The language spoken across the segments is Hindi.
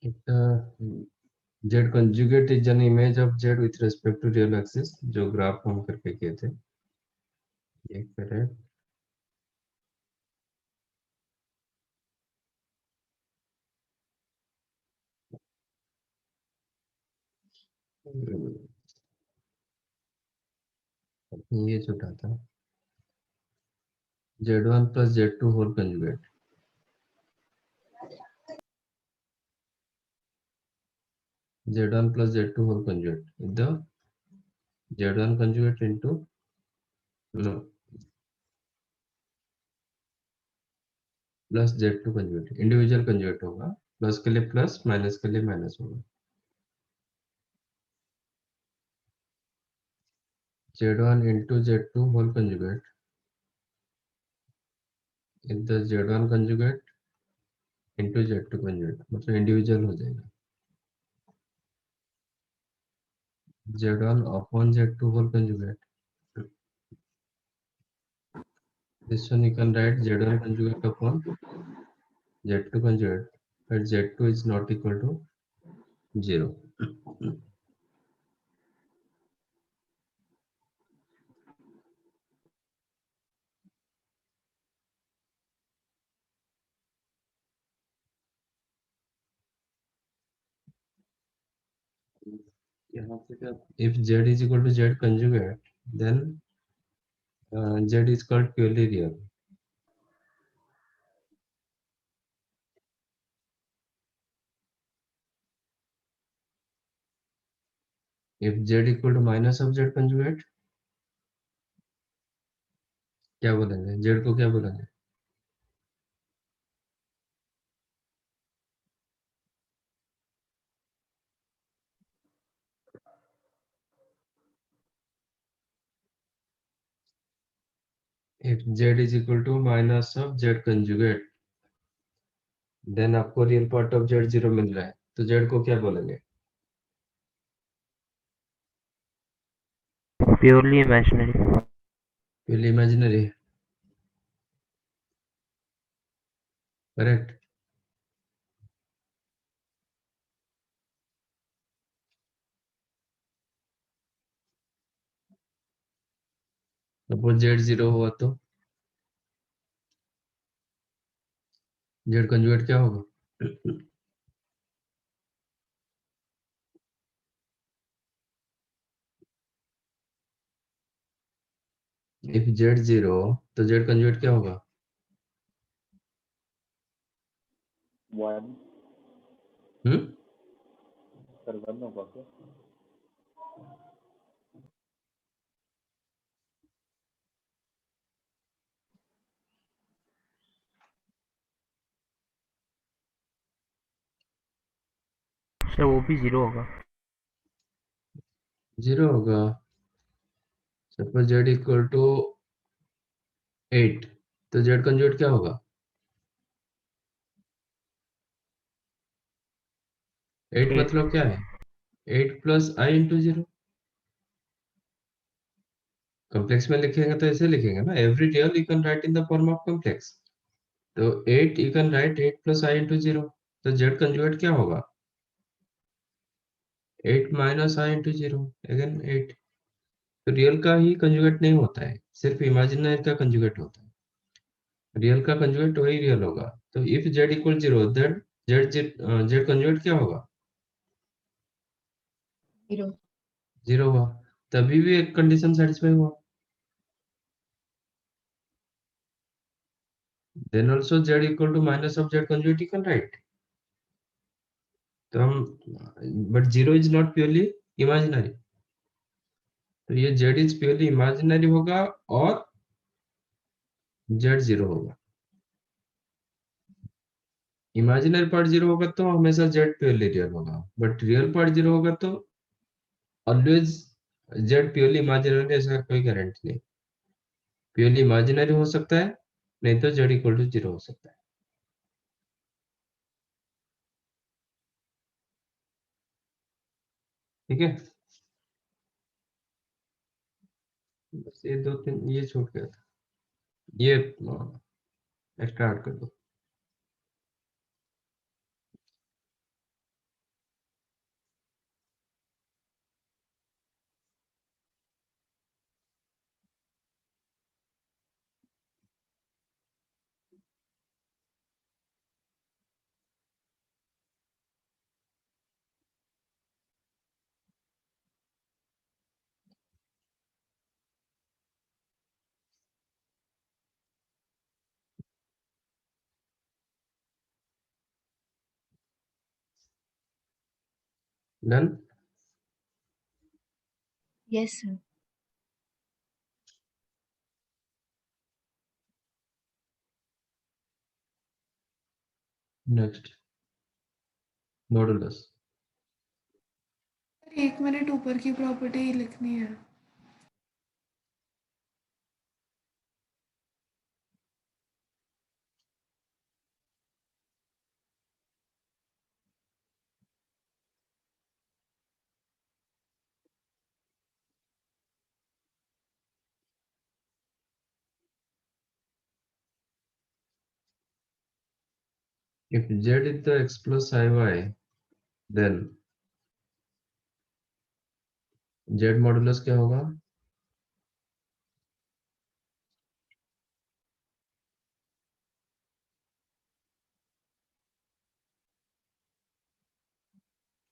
Z conjugate is an image of z with respect to real axis, जो ग्राफ हम करके किए थे। एक मिनट, ये छोटा था, Z1 plus Z2 whole conjugate, Z1 plus Z2 whole conjugate, the Z1 conjugate into, no, plus Z2 conjugate, individual conjugate होगा, प्लस के लिए प्लस, माइनस के लिए माइनस होगा। Z1 into Z2 whole conjugate is the Z1 conjugate into Z2 conjugate, मतलब इंडिविजुअल हो जाएगा। Z1 upon Z2 whole conjugate, this one you can write Z1 conjugate upon Z2 conjugate, but Z2 is not equal to 0. यहाँ पे क्या, if Z is equal to Z conjugate, then Z is called purely real. If Z equal to minus of Z conjugate, क्या बोलेंगे, Z को क्या बोलेंगे? If Z is equal to minus of Z conjugate, then आपको रियल पार्ट ऑफ Z 0 मिल रहा है, तो Z को क्या बोलेंगे? Purely imaginary. Purely imaginary, correct. Suppose Z 0 हुआ तो Z कंजुगेट क्या होगा? इफ Z 0, तो Z कंजुगेट क्या होगा? 1 हम्म, सर 1 होगा क्या? सर वो भी 0 होगा। 0 होगा। सपोज Z इक्वल टू 8, तो Z कंजुगेट क्या होगा? 8 8। मतलब क्या है? 8 प्लस आई इंटू 0। कॉम्प्लेक्स में लिखेंगे तो ऐसे लिखेंगे ना, every real you can right in the form of complex. तो 8 you can right 8 plus I into 0, तो Z कंजुगेट क्या होगा? 8 माइनस आई इंटू 0, अगेन 8। तो रियल का ही कंजुगेट नहीं होता है, सिर्फ इमेजिनरी का कंजुगेट होता है। रियल का कंजुगेट वही रियल होगा। तो if Z equal 0, then Z conjugate क्या होगा? 0 0 हुआ, तभी भी एक कंडीशन सेटिस्फाई हुआ। Then also Z equal to minus of Z conjugate you can write. तो हम, but 0 is not purely imaginary, तो ये Z इज प्योरली इमेजिनरी होगा और Z 0 होगा। इमेजिनरी पार्ट 0 होगा तो हमेशा Z प्योरली रियल होगा, बट रियल पार्ट 0 होगा तो ऑलवेज Z प्योरली इमेजिनरी, ऐसा कोई गारंटी नहीं। प्योरली इमेजिनरी हो सकता है, नहीं तो Z इक्वल टू 0 हो सकता है। ठीक है, बस ये दो तीन ये छूट गया था, ये एक्स्ट्रा ऐड कर दो। Done. Yes, sir. Next modulus. एक मिनट, ऊपर की प्रॉपर्टी लिखनी है। If z is the x plus iy, then z modulus क्या होगा?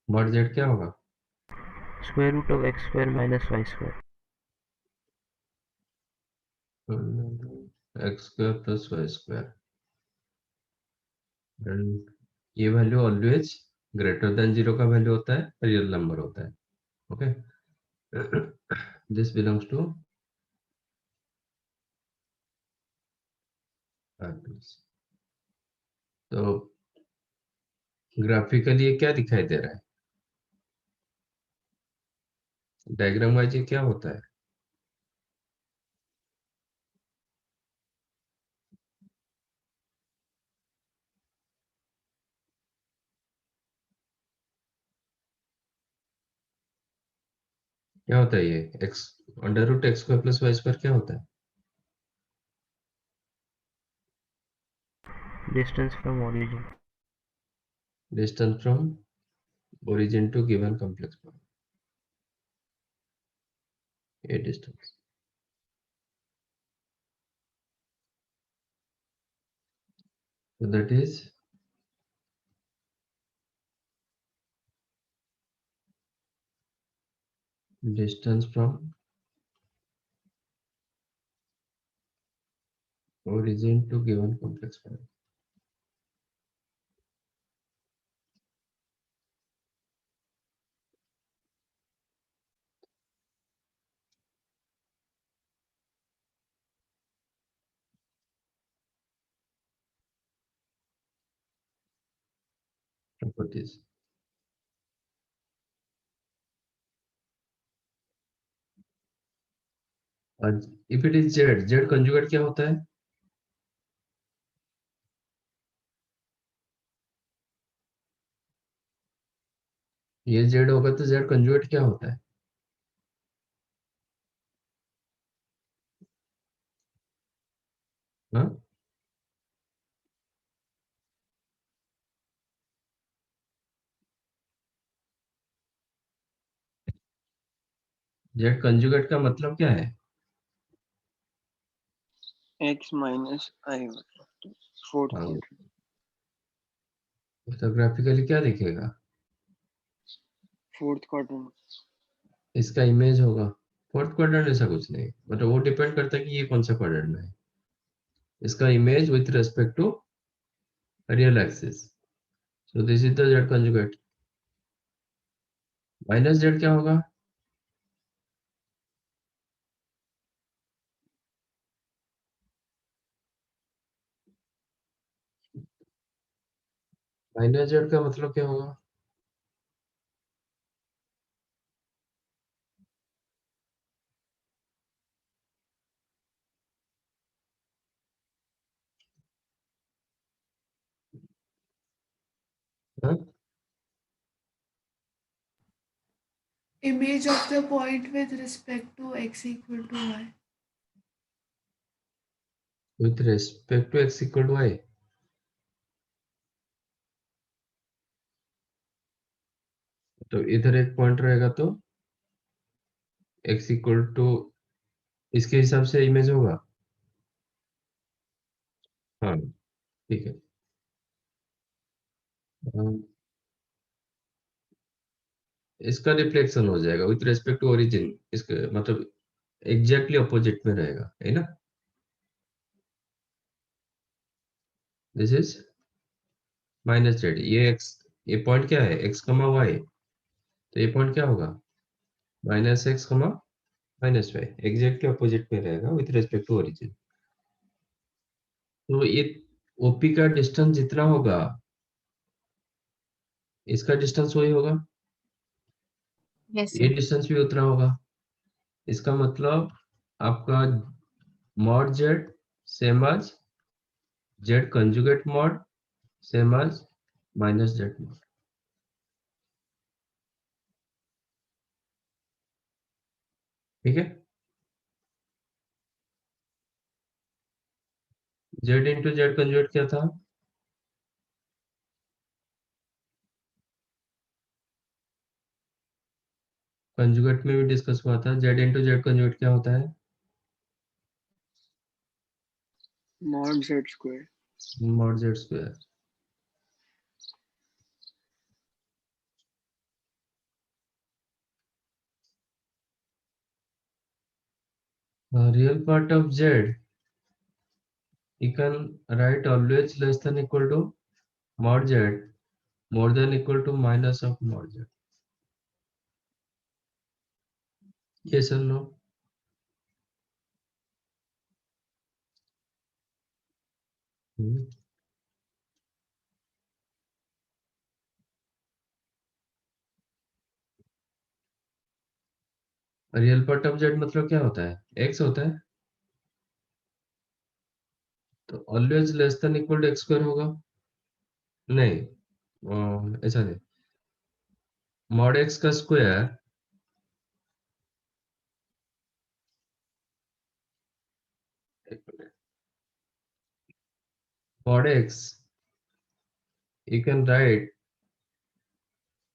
मॉड z क्या होगा? Square root of x square minus y square. x square plus y square, and ये वैल्यू ऑलवेज ग्रेटर देन 0 का वैल्यू होता है, रियल नंबर होता है। ओके, दिस बिलोंग्स टू तो ग्राफिकली ये क्या दिखाई दे रहा है? डायग्राम वाइज ये क्या होता है? क्या होता है ये x under root x square plus y square क्या होता है? Distance from origin. Distance from origin to given complex point, a distance. So that is distance from origin to given complex point. Properties. और if it is z, z conjugate क्या होता है? ये z होगा तो z conjugate क्या होता है? हाँ, z conjugate का मतलब क्या है? x minus i फोर्थ हाँ, क्वाड्रेंट तो ग्राफिकली क्या दिखेगा? फोर्थ क्वाड्रेंट इसका इमेज होगा फोर्थ क्वाड्रेंट, ऐसा कुछ नहीं, मतलब वो डिपेंड करता है कि ये कौन सा क्वाड्रेंट में है। इसका image with respect to real axis, so this is the z conjugate. Minus z क्या होगा? माइनस z का मतलब क्या होगा? हाँ, Image of the point with respect to x equal to y. With respect to x equal to y, तो इधर एक पॉइंट रहेगा तो x इक्वल टू इसके हिसाब से इमेज होगा। हाँ, ठीक है। अम, इसका रिफ्लेक्शन हो जाएगा विथ रेस्पेक्ट टू ओरिजिन, इसका मतलब एग्जैक्टली अपोजिट में रहेगा, है ना? दिस इज माइनस जेड, ये x, ये पॉइंट क्या है? x कमा y, तो ये पॉइंट क्या होगा, -x, -y, एग्जैक्टली अपोजिट में रहेगा विथ रेस्पेक्ट टू ओरिजिन। तो ये ओपी का डिस्टेंस जितना होगा इसका डिस्टेंस वही होगा, Yes, ये sir. डिस्टेंस भी उतना होगा। इसका मतलब आपका मॉड जेड सेम आज जेड कंजुगेट मॉड सेम आज माइनस जेड मॉड। ठीक है, जेड इंटू जेड कंजुगेट क्या था, कंजुगेट में भी डिस्कस हुआ था, जेड इंटू जेड कंजुगेट क्या होता है, mod z square. Mod z square. Real part of Z you can write always less than equal to mod z more than equal to minus of mod z, yes or no? Real part of z मतलब क्या होता है, एक्स होता है, तो always less than equal to x square होगा, नहीं ऐसा नहीं, मॉड एक्स का square mod x you can write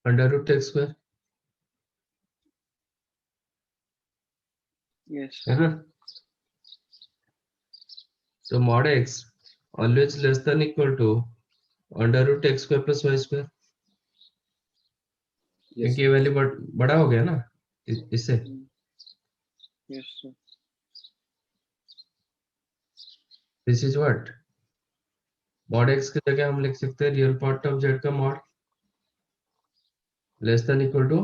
under root x square, Yes. है ना, तो mod x always less than equal to under root x square plus y square, Yes, क्योंकि ये वैल्यू बड़ा हो गया ना इससे। Mm. Yes, sir. This is what, mod x की जगह हम लिख सकते हैं रियल पार्ट ऑफ जेड का mod less than equal to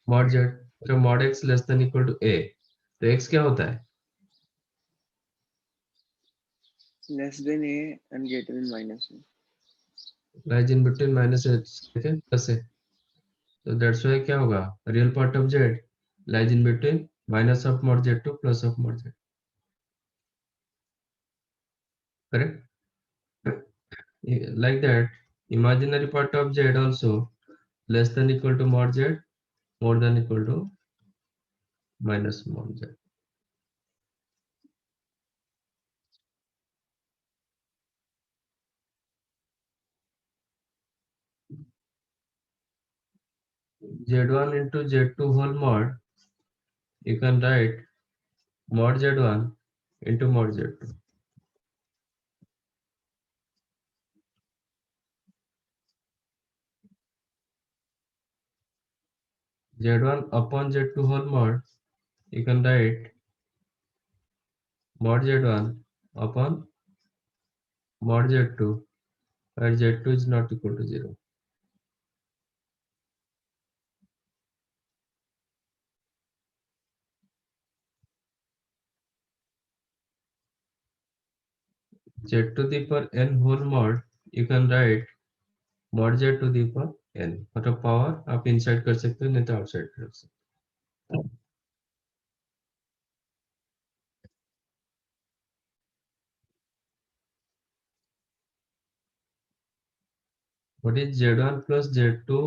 mod z, तो mod x less than equal to a, तो एक्स क्या होता है, Less than a and greater than minus a. Lies in between minus है ठीक है प्लस है, तो दैट्स व्हाई क्या होगा, real part of Z lies in between minus of mod Z two plus of mod Z, correct, like that imaginary part of z also less than equal to mod z more than equal to minus mod z। z1 into z2 whole mod you can write mod z1 into mod z2, z1 upon z2 whole mod you can write mod z1 upon mod z2 where z2 is not equal to 0, z to the power n whole mod you can write mod z to the power n, मतलब पावर आप इनसाइड कर सकते हो नहीं तो आउटसाइड कर सकते हो। What is z1 plus z2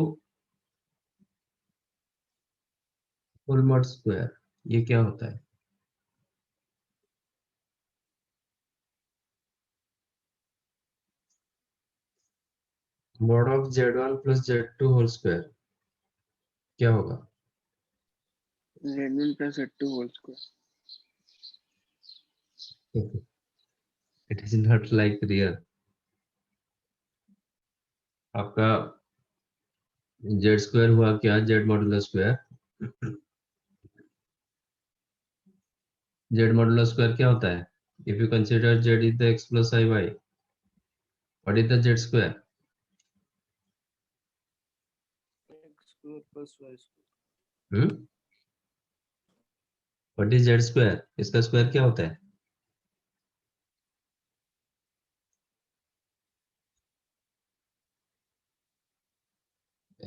full mod square, ये क्या होता है, mod of z1 plus z2 whole square क्या होगा, Z1 plus Z2 whole square. it is not like real, आपका z स्क्वायर हुआ क्या, z modulus square, z modulus square क्या होता है, if you consider z is the x plus iy, what is the z square, X square plus y square. What is Z square? इसका स्क्वायर क्या होता है?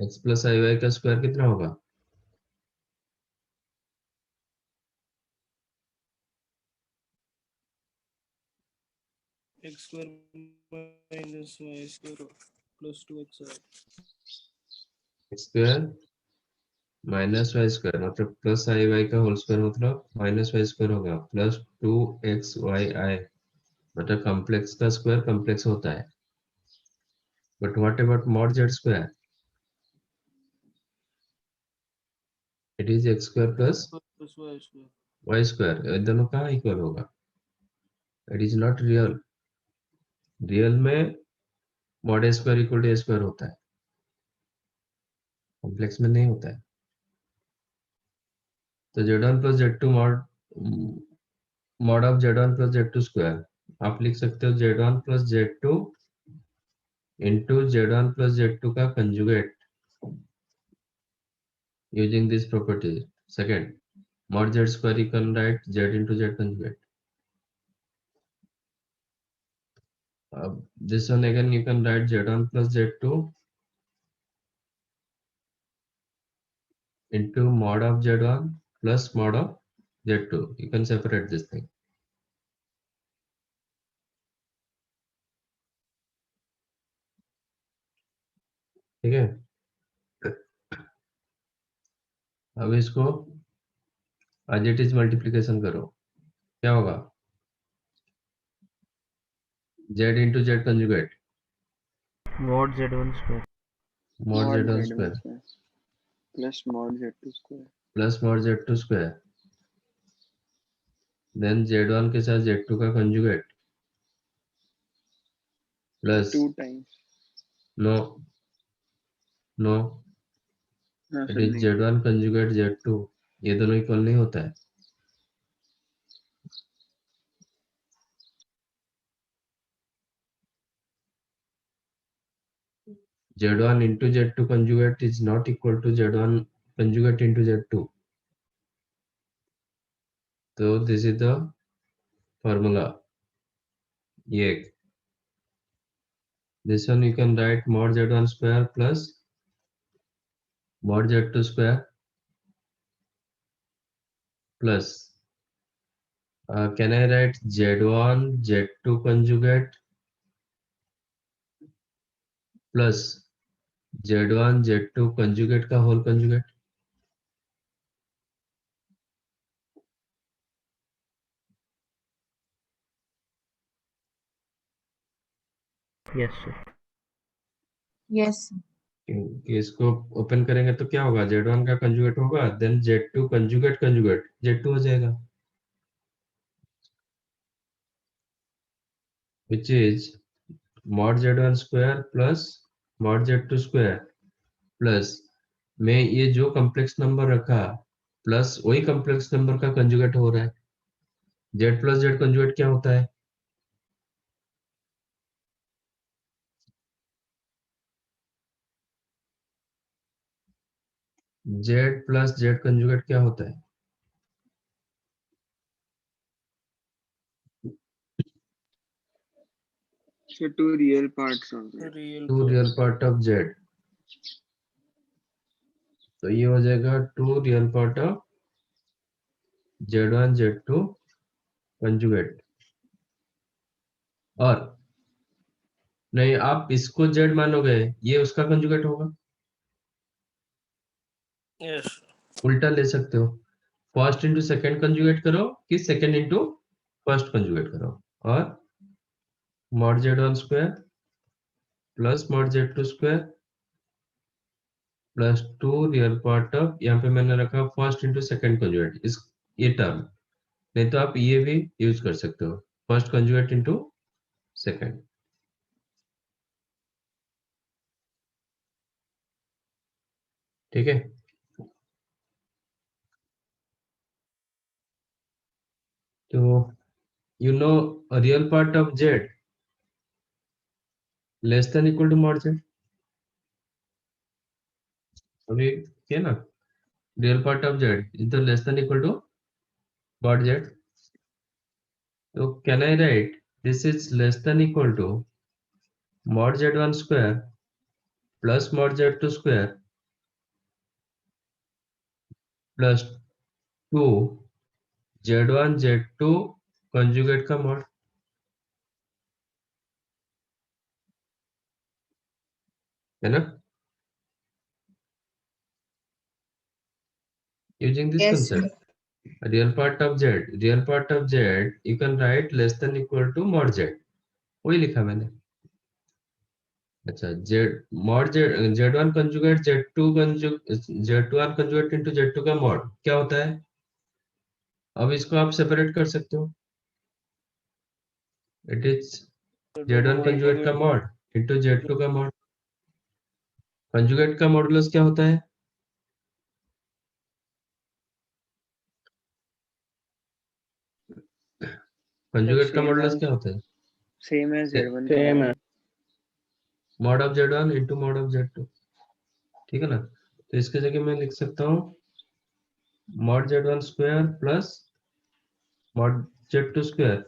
x प्लस आई वाई का स्क्वायर कितना होगा? X square minus y square plus 2xy. x square minus y square मतलब प्लस आई वाई का होल स्क्वायर मतलब माइनस वाई स्क्वायर होगा प्लस 2xyi मतलब कॉम्प्लेक्स का स्क्वायर कॉम्प्लेक्स होता है. But what about mod z square? It is x square plus Plus y square. Y square. दोनों कहाँ इक्वल होगा? It is not real. Real में mod a square equal to a square होता है, कॉम्प्लेक्स में नहीं होता है. तो z1 plus z2 mod of z1 plus z2 square आप लिख सकते हो z1 plus z2 into z1 plus z2 का conjugate using this property. Second, mod z square you can write z into z conjugate. This one again you can write z1 plus z2 into mod of z1 plus mod of z2. You can separate this thing. ठीक है. अब इसको as it is मल्टीप्लिकेशन करो, क्या होगा? z into z conjugate mod z1 square mod Mod z1 z1 square square plus mod z2 square. plus mod z2 square. Then z1 के साथ z2 का conjugate plus 2 times. No no हाँ इट सर इज नहीं. z1 conjugate z2. ये दोनों इक्वल नहीं होता है. z1 into z2 conjugate is not equal to z1 conjugate into z2. So this is the formula. ये this one you can write mod z1 square plus mod z2 square plus can I write z1 z2 conjugate plus z1 z2 conjugate का whole conjugate. yes sir Yes. कि इसको ओपन करेंगे तो क्या होगा? z1 का कंजुगेट होगा then z2 conjugate conjugate z2 हो जाएगा which is mod z1 square plus mod z2 square plus में ये जो कॉम्प्लेक्स नंबर रखा प्लस वही कॉम्प्लेक्स नंबर का कंजुगेट हो रहा है. z प्लस z कंजुगेट क्या होता है? z प्लस z कंजुगेट क्या होता है? So 2 real parts of it. Two real part of z. तो ये हो जाएगा two real part of z1 z2 conjugate. और नहीं, आप इसको z मानोगे, ये उसका कंजुगेट होगा. Yes. उल्टा ले सकते हो, फर्स्ट इंटू सेकेंड कंजुगेट करो कि सेकेंड इंटू फर्स्ट कंजुगेट करो. और mod z1 square plus mod z2 square plus to real part of, यहाँ पे मैंने रखा फर्स्ट इंटू सेकेंड कंजुगेट, इस ये टर्म. नहीं तो आप ये भी यूज कर सकते हो, फर्स्ट कंजुगेट इंटू सेकेंड. ठीक है. तो you know real part of z less than equal to mod z. अभी किया ना, real part of z is the less than equal to mod z. So can I write this is less than equal to mod z1 square plus mod z2 square plus 2 z1 z2 conjugate का mod, है ना? Using this Yes, concept, sir. real part of z you can write less than equal to mod z. वही लिखा मैंने. अच्छा, z mod z1 conjugate z1 conjugate into z2 का mod क्या होता है? अब इसको आप सेपरेट कर सकते हो. इट इज z1 conjugate का mod into z2 का mod. कंजुगेट का मॉडुलस क्या होता है? कंजुगेट का मॉडुलस क्या होता है? सेम एज z1 का Same mod. Mod of z1 into mod of z2. ठीक है ना? तो इसके जगह मैं लिख सकता हूँ mod z1 square plus mod z2 square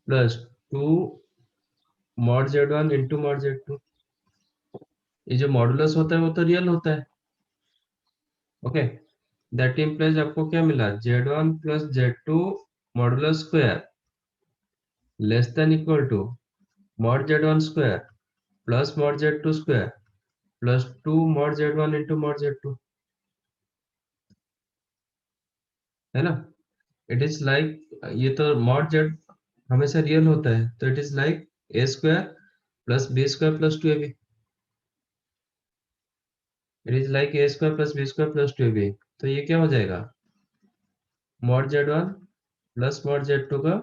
plus 2 mod z1 into mod z2. ये जो मॉडुलस होता है वो तो रियल होता है. ओके, दैट इम्प्लाइज आपको क्या मिला? z1 plus z2 modulus square less than equal to mod z1 square plus mod z2 square plus 2 mod z1 into mod z2, है ना? इट इज लाइक, ये तो मॉड z हमेशा रियल होता है, तो it is like a square plus b square plus 2ab. It is like a square plus b square plus 2ab. तो ये क्या हो जाएगा? Mod z1 plus mod z2 का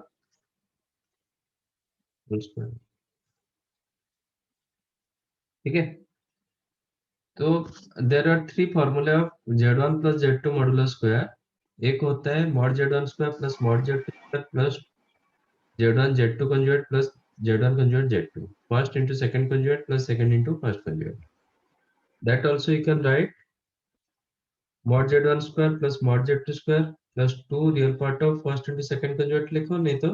होल स्क्वायर. ठीक है? तो there are three formula of z1 plus z2 modulus square. एक होता है mod z1 square plus mod z2 square plus z1 z2 conjugate plus z1 conjugate z2, first into second conjugate plus second into first conjugate. That also you can write mod z1 square plus mod z2 square plus 2 real part of first into second conjugate लिखो, नहीं तो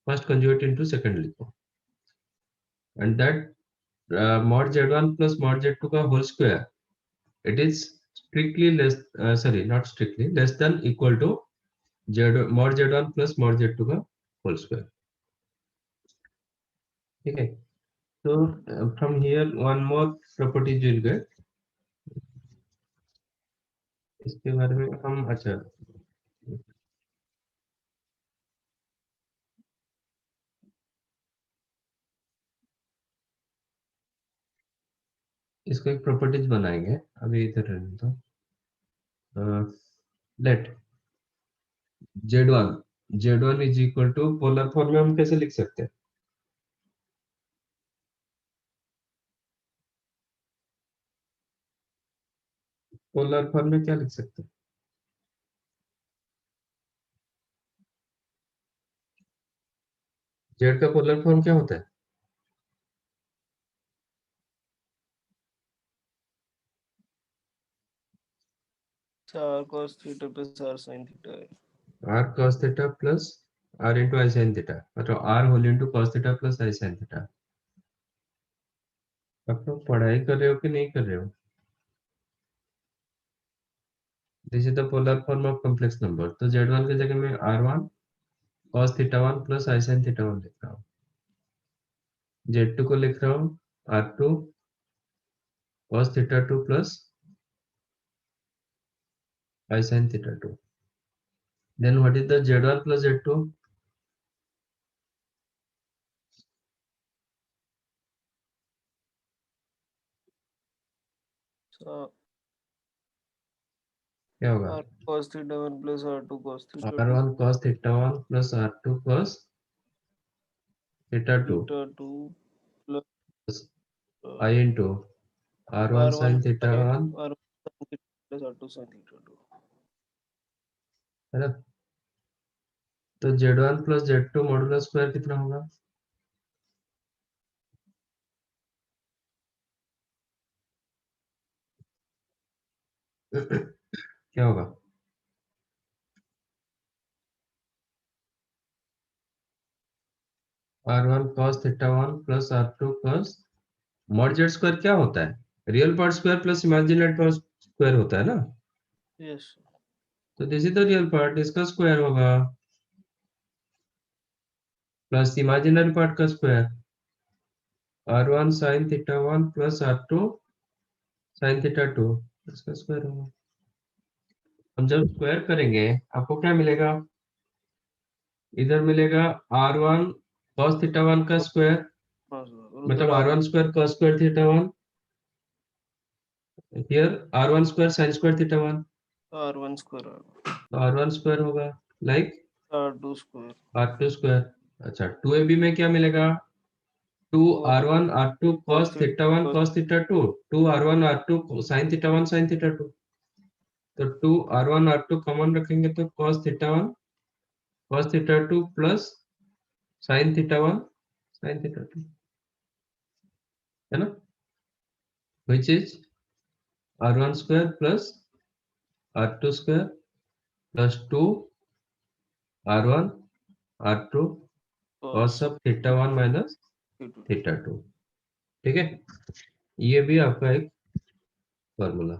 first conjugate into second लिखो. And that mod z1 plus mod z2 का whole square, it is strictly less, sorry not strictly, less than equal to mod z1 plus mod z2 का whole square. ठीक है? So from here one more property you will get. इसके बारे में हम, अच्छा, इसको एक प्रॉपर्टीज बनाएंगे. अभी इधर रहने दो. Let z1 is equal to, polar form में हम कैसे लिख सकते हैं? पोलर फॉर्म में क्या लिख सकते हैं? z का पोलर फॉर्म क्या होता है? r cos theta plus r sin theta है. r cos theta plus r into i sin theta, मतलब r whole into cos theta plus i sin theta. आप लोग पढ़ाई कर रहे हो कि नहीं कर रहे हो? This is the polar form of complex number. तो z1 की जगह में r1 cos theta 1 plus i sin theta 1 लिख रहा हूँ. z2 को लिख रहा हूँ r2 cos theta 2 plus I sin theta 2. Then what is the z1 plus z2? So क्या होगा? r cos theta 1 plus r2 cos theta 2 r1 cos theta 1 plus r2 cos theta 2 theta 2 plus plus I into r1 r1 sin theta 1, r1 sin theta plus r2 sin theta 2. है ना? तो z1 plus z2 modulus square कितना होगा? क्या होगा? R1 cos theta 1 plus R2 cos mod z square क्या होता है? Real part square plus imaginary part square होता है ना? Yes. तो this is the real part, इसका स्क्वायर होगा प्लस इमेजिनरी पार्ट का square. R1 sin theta 1 plus R2 sin theta 2, इसका स्क्वायर होगा। हम जब स्क्वायर करेंगे आपको क्या मिलेगा? इधर मिलेगा R1 cos थीटा 1 का स्क्वायर, मतलब R1 square cos square theta 1, here R1 square sin square theta 1, R1 square. तो R1 स्क्वायर होगा like R2 square. R2 square. अच्छा 2ab में क्या मिलेगा? 2R1 R2 cos theta 1 cos theta 2, 2R1 R2 sin theta 1 sin theta 2, तो 2R1 R2 कॉमन रखेंगे तो cos theta 1 cos theta 2 plus sin theta 1 sin theta 2, है ना? which is R1 square plus R2 square plus 2 R1 R2 cos of theta 1 minus theta 2। ठीक है, ये भी आपका एक फॉर्मूला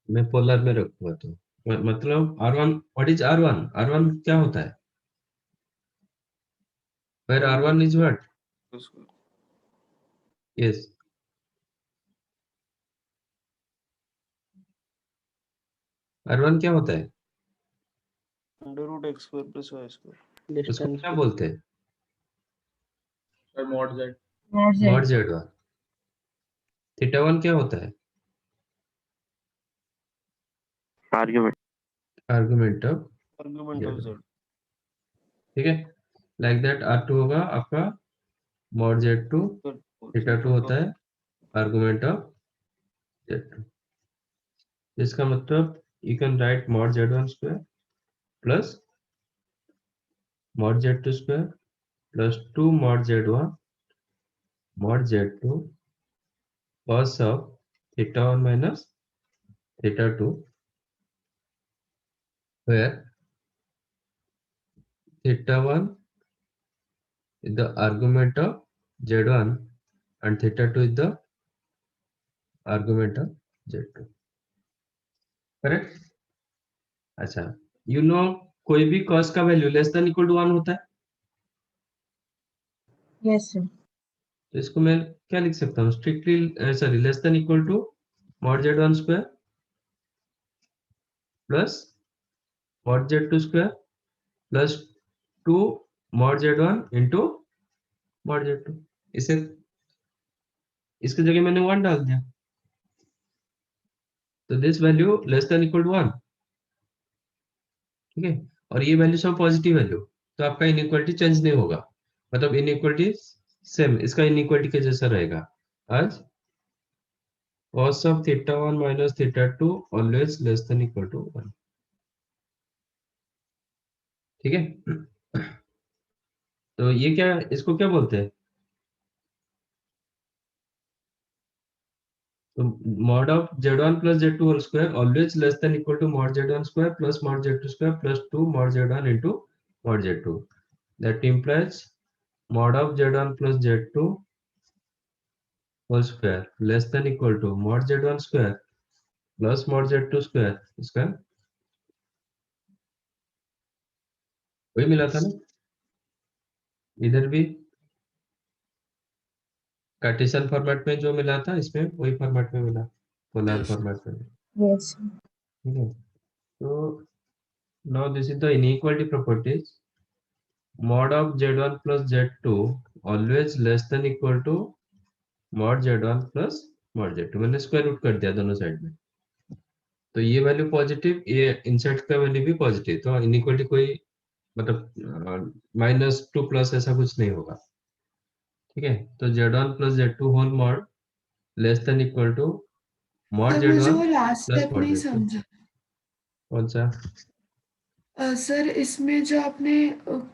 मैं पोलर में रखूंगा। तो मतलब R1, what is R1? R1 क्या होता है? where R1 is what? Yes, R1 क्या होता है? Under root x square plus y square. Less उसको than क्या बोलते हैं? mod z Mod Z. Mod Z 1। Theta 1 क्या होता है? argument. Argument of Argument of z. ठीक है, लाइक दैट R2 होगा आपका मॉड Z2, थीटा 2 होता है आर्गुमेंट ऑफ Z2। इसका मतलब you can right mod Z1 square plus mod Z2 square plus 2 mod Z1 mod Z2 cos of theta 1 minus theta 2, where theta 1 is the argument of Z1 and theta 2 is the argument of Z2, correct? अच्छा, you know कोई भी cos का value less than equal to 1 होता है, Yes, sir. तो इसको मैं क्या लिख सकता हूँ? Strictly sorry less than equal to mod Z1 square plus mod Z2 square plus 2 mod Z1 into mod Z2। इसे इसकी जगह मैंने 1 डाल दिया, तो this value less than equal to 1। ठीक है, और ये वैल्यू सब पॉजिटिव वैल्यू, तो आपका इनइक्वालिटी चेंज नहीं होगा, मतलब इनइक्वालिटी सेम इसका इनइक्वालिटी के जैसा रहेगा आज cos of theta 1 minus theta 2 always less than equal to 1। ठीक है, तो ये क्या, इसको क्या बोलते हैं? तो mod of z1 plus z2 whole square always less than equal to mod z1 square plus mod z2 square plus 2 mod z1 into mod z2, that implies mod of z1 plus z2 whole square less than equal to mod z1 square plus mod z2 square। इसका वही मिला था ना, इधर भी कार्टेशियन फॉर्मेट में जो मिला था इसमें वही फॉर्मेट में मिला, पोलर फॉर्मेट में। Yes. ठीक है, तो now this is the inequality properties, mod of z1 plus z2 always less than equal to mod z1 plus mod z2। मैंने स्क्वायर रूट कर दिया दोनों साइड में, तो ये वैल्यू पॉजिटिव, ये इनसाइड का वैल्यू भी पॉजिटिव, तो इनइक्वालिटी कोई मतलब -2 प्लस ऐसा कुछ नहीं होगा। ठीक है, तो z1 plus z2 whole mod less than equal to mod sir मुझे z1 वो लास्ट प्लस स्टेप मॉड नहीं z2। समझा। कौन सा? सर इसमें जो आपने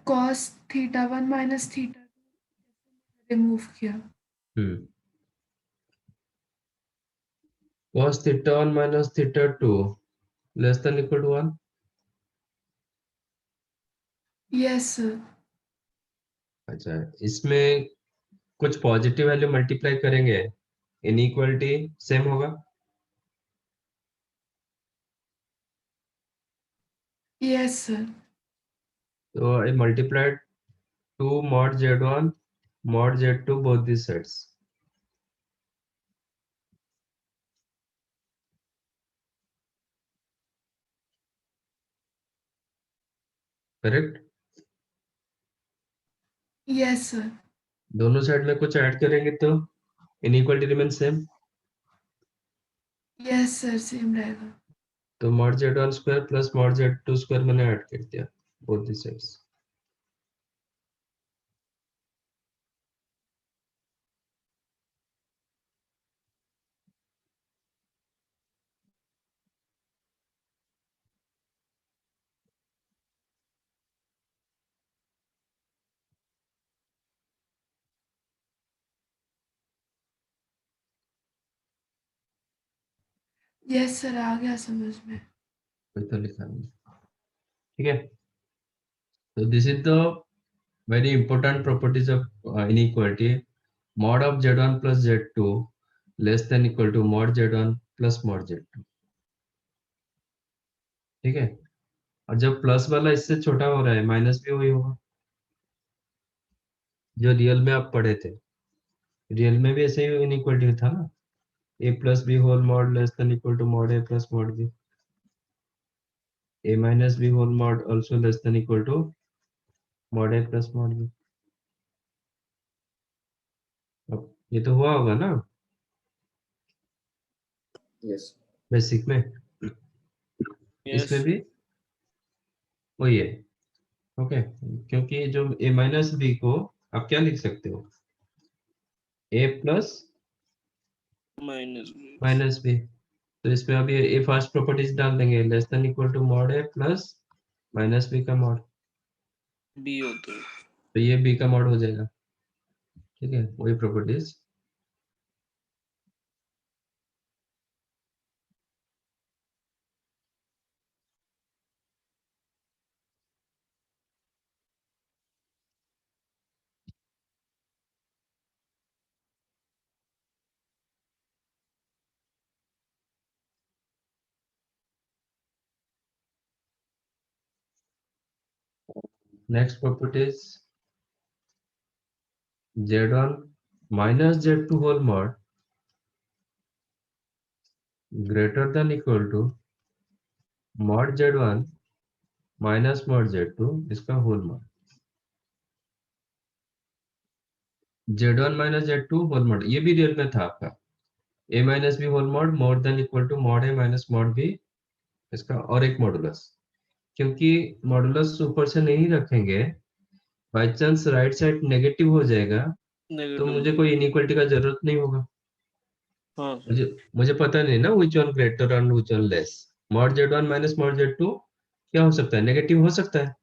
cos theta 1 minus theta remove किया, हम्म cos theta 1 minus theta 2 less than equal to 1. Yes, sir. अच्छा, इसमें कुछ पॉजिटिव वैल्यू मल्टीप्लाई करेंगे, इनइक्वालिटी सेम होगा. Yes, sir. तो I multiplied 2 mod z1 mod z2 both these sides. Correct. Yes, sir. दोनों साइड में कुछ ऐड करेंगे तो inequality remain same. Yes, sir. Same रहेगा. तो mod z1 square plus mod z2 square मैंने ऐड कर दिया both the sides. Yes, sir. आ गया समझ में. कोई तो लिखा नहीं. ठीक है. तो this is the very important properties of inequality. mod of z1 plus z2 less than equal to mod z1 plus mod z2. ठीक है. और जब प्लस वाला इससे छोटा हो रहा है माइनस भी वही होगा जो रियल में आप पढ़े थे. रियल में भी ऐसे ही इनइक्वालिटी था ना. a plus b whole mod less than equal to mod a plus mod b. a minus b whole mod also less than equal to mod a plus mod b. अब ये तो हुआ होगा ना Yes. बेसिक में. Yes. इसमें भी वही है. ओके. क्योंकि जो a माइनस b को आप क्या लिख सकते हो, a plus Minus. Minus b. तो इसमें अब ये फर्स्ट प्रॉपर्टीज डाल देंगे, less than equal to mod a plus minus b का मॉड. B होता है. तो ये b का मॉड हो जाएगा. ठीक है, वही properties. Next properties z1 minus z2 whole mod greater than equal to mod z1 minus mod z2 इसका whole mod. z1 minus z2 whole mod ये भी रियल में था आपका. a minus b whole mod more than equal to mod a minus mod b इसका और एक मॉडुलस. क्योंकि मॉडुलस ऊपर से नहीं रखेंगे, by chance right side negative हो जाएगा तो Negative. मुझे कोई इनइक्वालिटी का जरूरत नहीं होगा. हाँ. मुझे मुझे पता नहीं ना which one greater and which one less. mod z1 minus mod z2 क्या हो सकता है, नेगेटिव हो सकता है.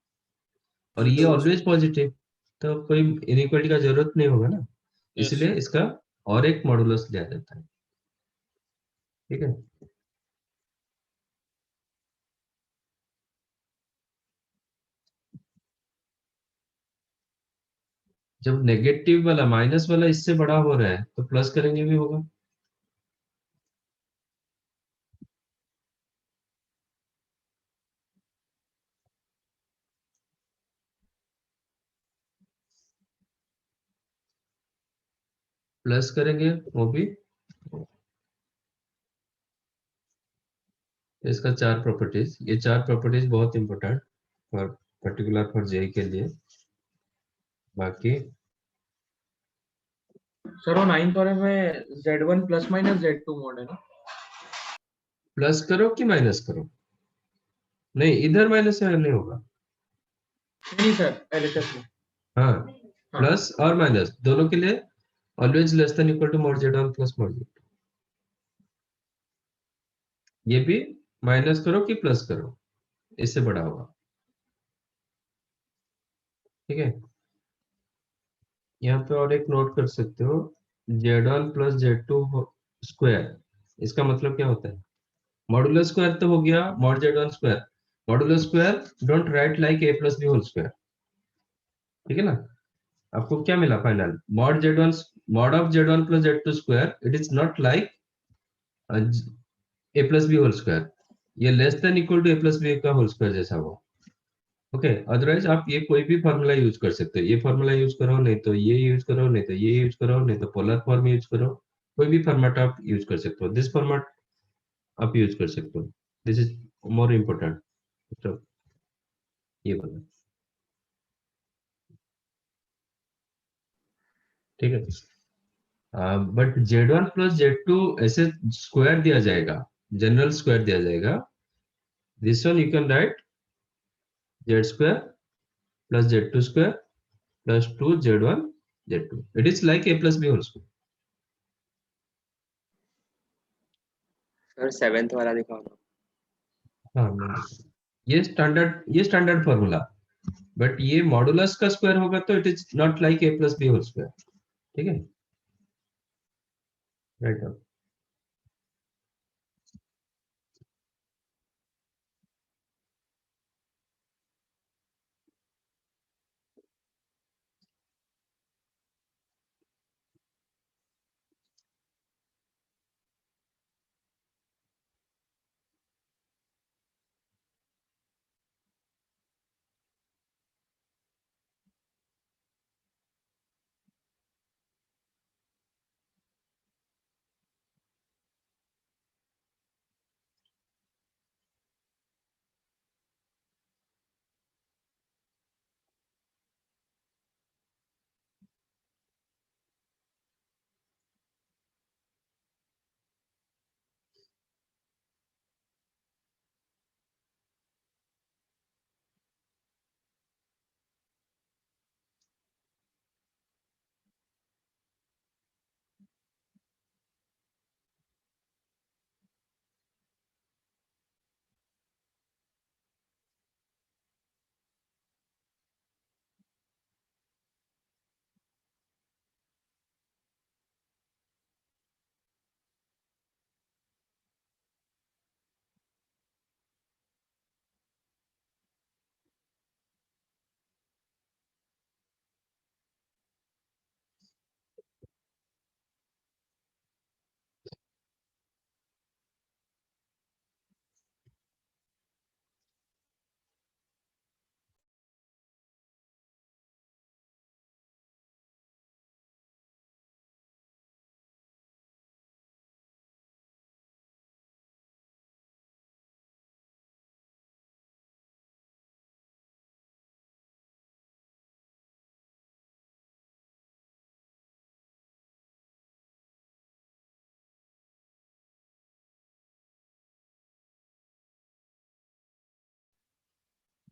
और ये ऑलवेज पॉजिटिव. तो कोई इनइक्वालिटी का जरूरत नहीं होगा ना. Yes. इसलिए इसका और एक मॉडुलस लिया जाता है. ठीक है. जब नेगेटिव वाला माइनस वाला इससे बड़ा हो रहा है तो प्लस करेंगे भी होगा. प्लस करेंगे वो भी. इसका चार प्रॉपर्टीज, ये चार प्रॉपर्टीज बहुत important for particular for JEE के लिए. बाकी सर वो 9th वाले में Z1 plus minus Z2 mode है ना. प्लस करो कि माइनस करो, नहीं इधर माइनस नहीं होगा. नहीं सर LHS में. हाँ, हाँ. प्लस और माइनस दोनों के लिए always less than equal to mod z1 plus mod z2. ये भी माइनस करो कि प्लस करो, इससे बड़ा होगा. ठीक है. यहाँ पे और एक नोट कर सकते हो, z1 प्लस z2 स्क्वायर इसका मतलब क्या होता है? मॉडुलर स्क्वायर तो हो गया mod z one square, modular square don't write like a plus b whole square, ठीक है ना? आपको क्या मिला final? Mod z one, mod of Z one plus z two square, it is not like a plus b whole square, ये less than equal to a plus b का होल स्क्वायर जैसा हो। ओके, अदरवाइज आप ये कोई भी फॉर्मूला यूज कर सकते हो, ये फॉर्मूला यूज करो, नहीं तो ये यूज करो, नहीं तो ये यूज करो, नहीं तो पोलर फॉर्म यूज करो, कोई भी फॉर्मेट आप यूज कर सकते हो, दिस फॉर्मेट आप यूज कर सकते हो, दिस इज मोर इम्पोर्टेंट। तो ये बोला, ठीक है। But z one plus z two ऐसे स्क्वायर दिया जाएगा, जनरल स्क्वायर दिया जाएगा, this one you can write z square plus z two square plus two z one Z two, it is like a plus b whole square. Sir seventh वाला दिखाओ ना। हाँ ये स्टैंडर्ड फॉर्मूला, बट ये मॉडुलस का स्क्वायर होगा तो it is not like a plus b whole square, ठीक है, राइट।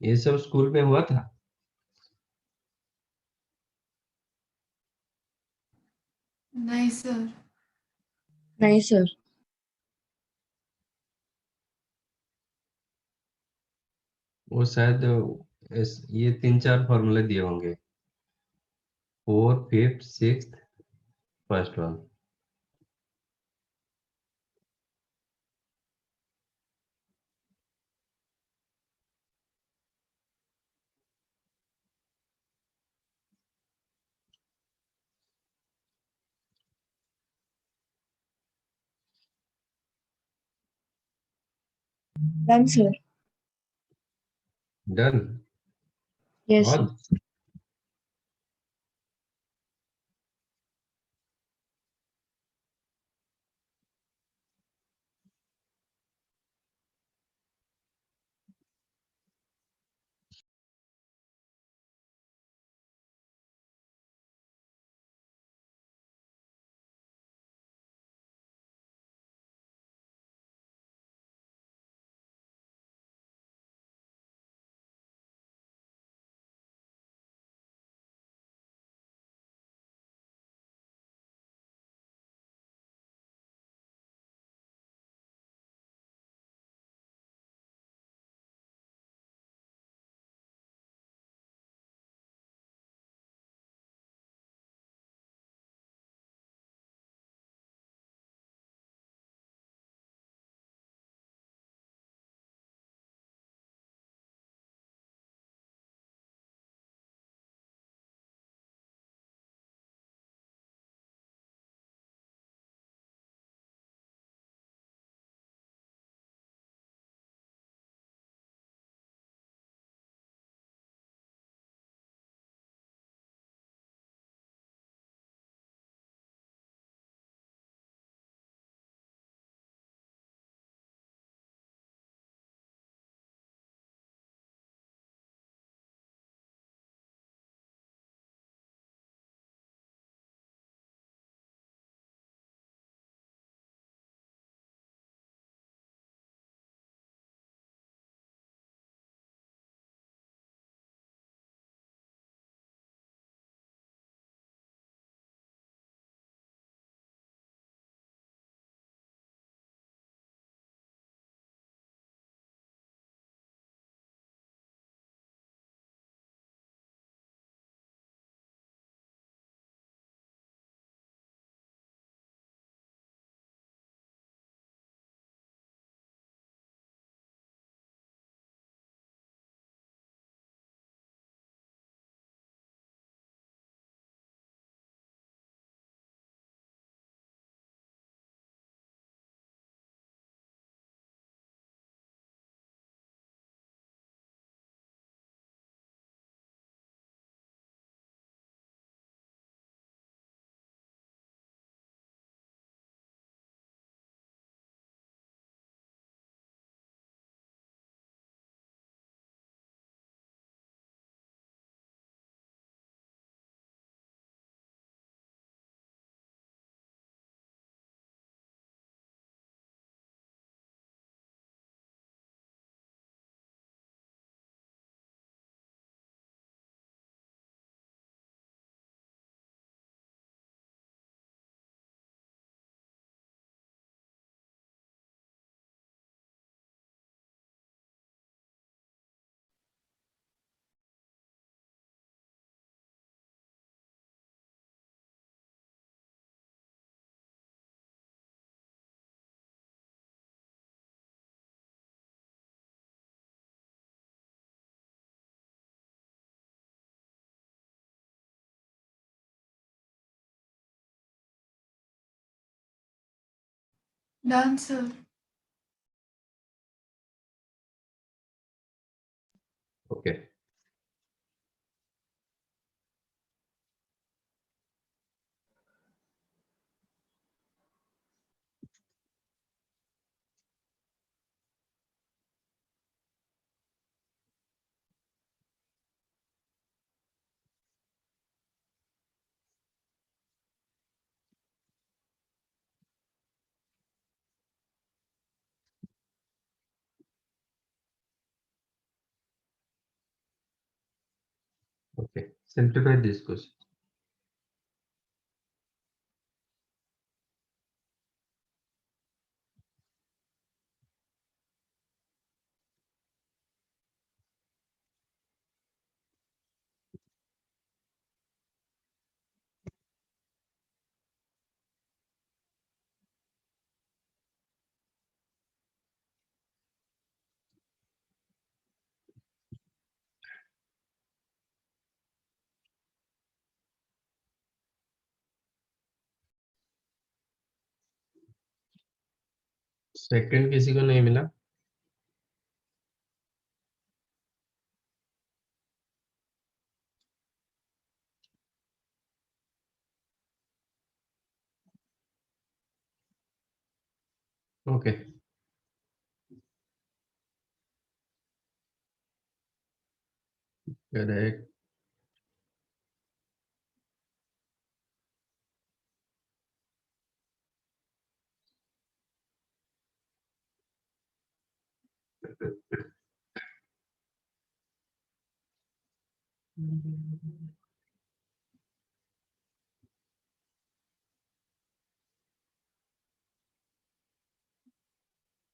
ये सब स्कूल में हुआ था। नहीं सर। नहीं सर। वो शायद ये तीन चार फॉर्मूले दिए होंगे, four fifth six first one. Done sir. Done. Yes sir. All. Done sir. Okay okay simplify this question. Second किसी को नहीं मिला. Okay correct.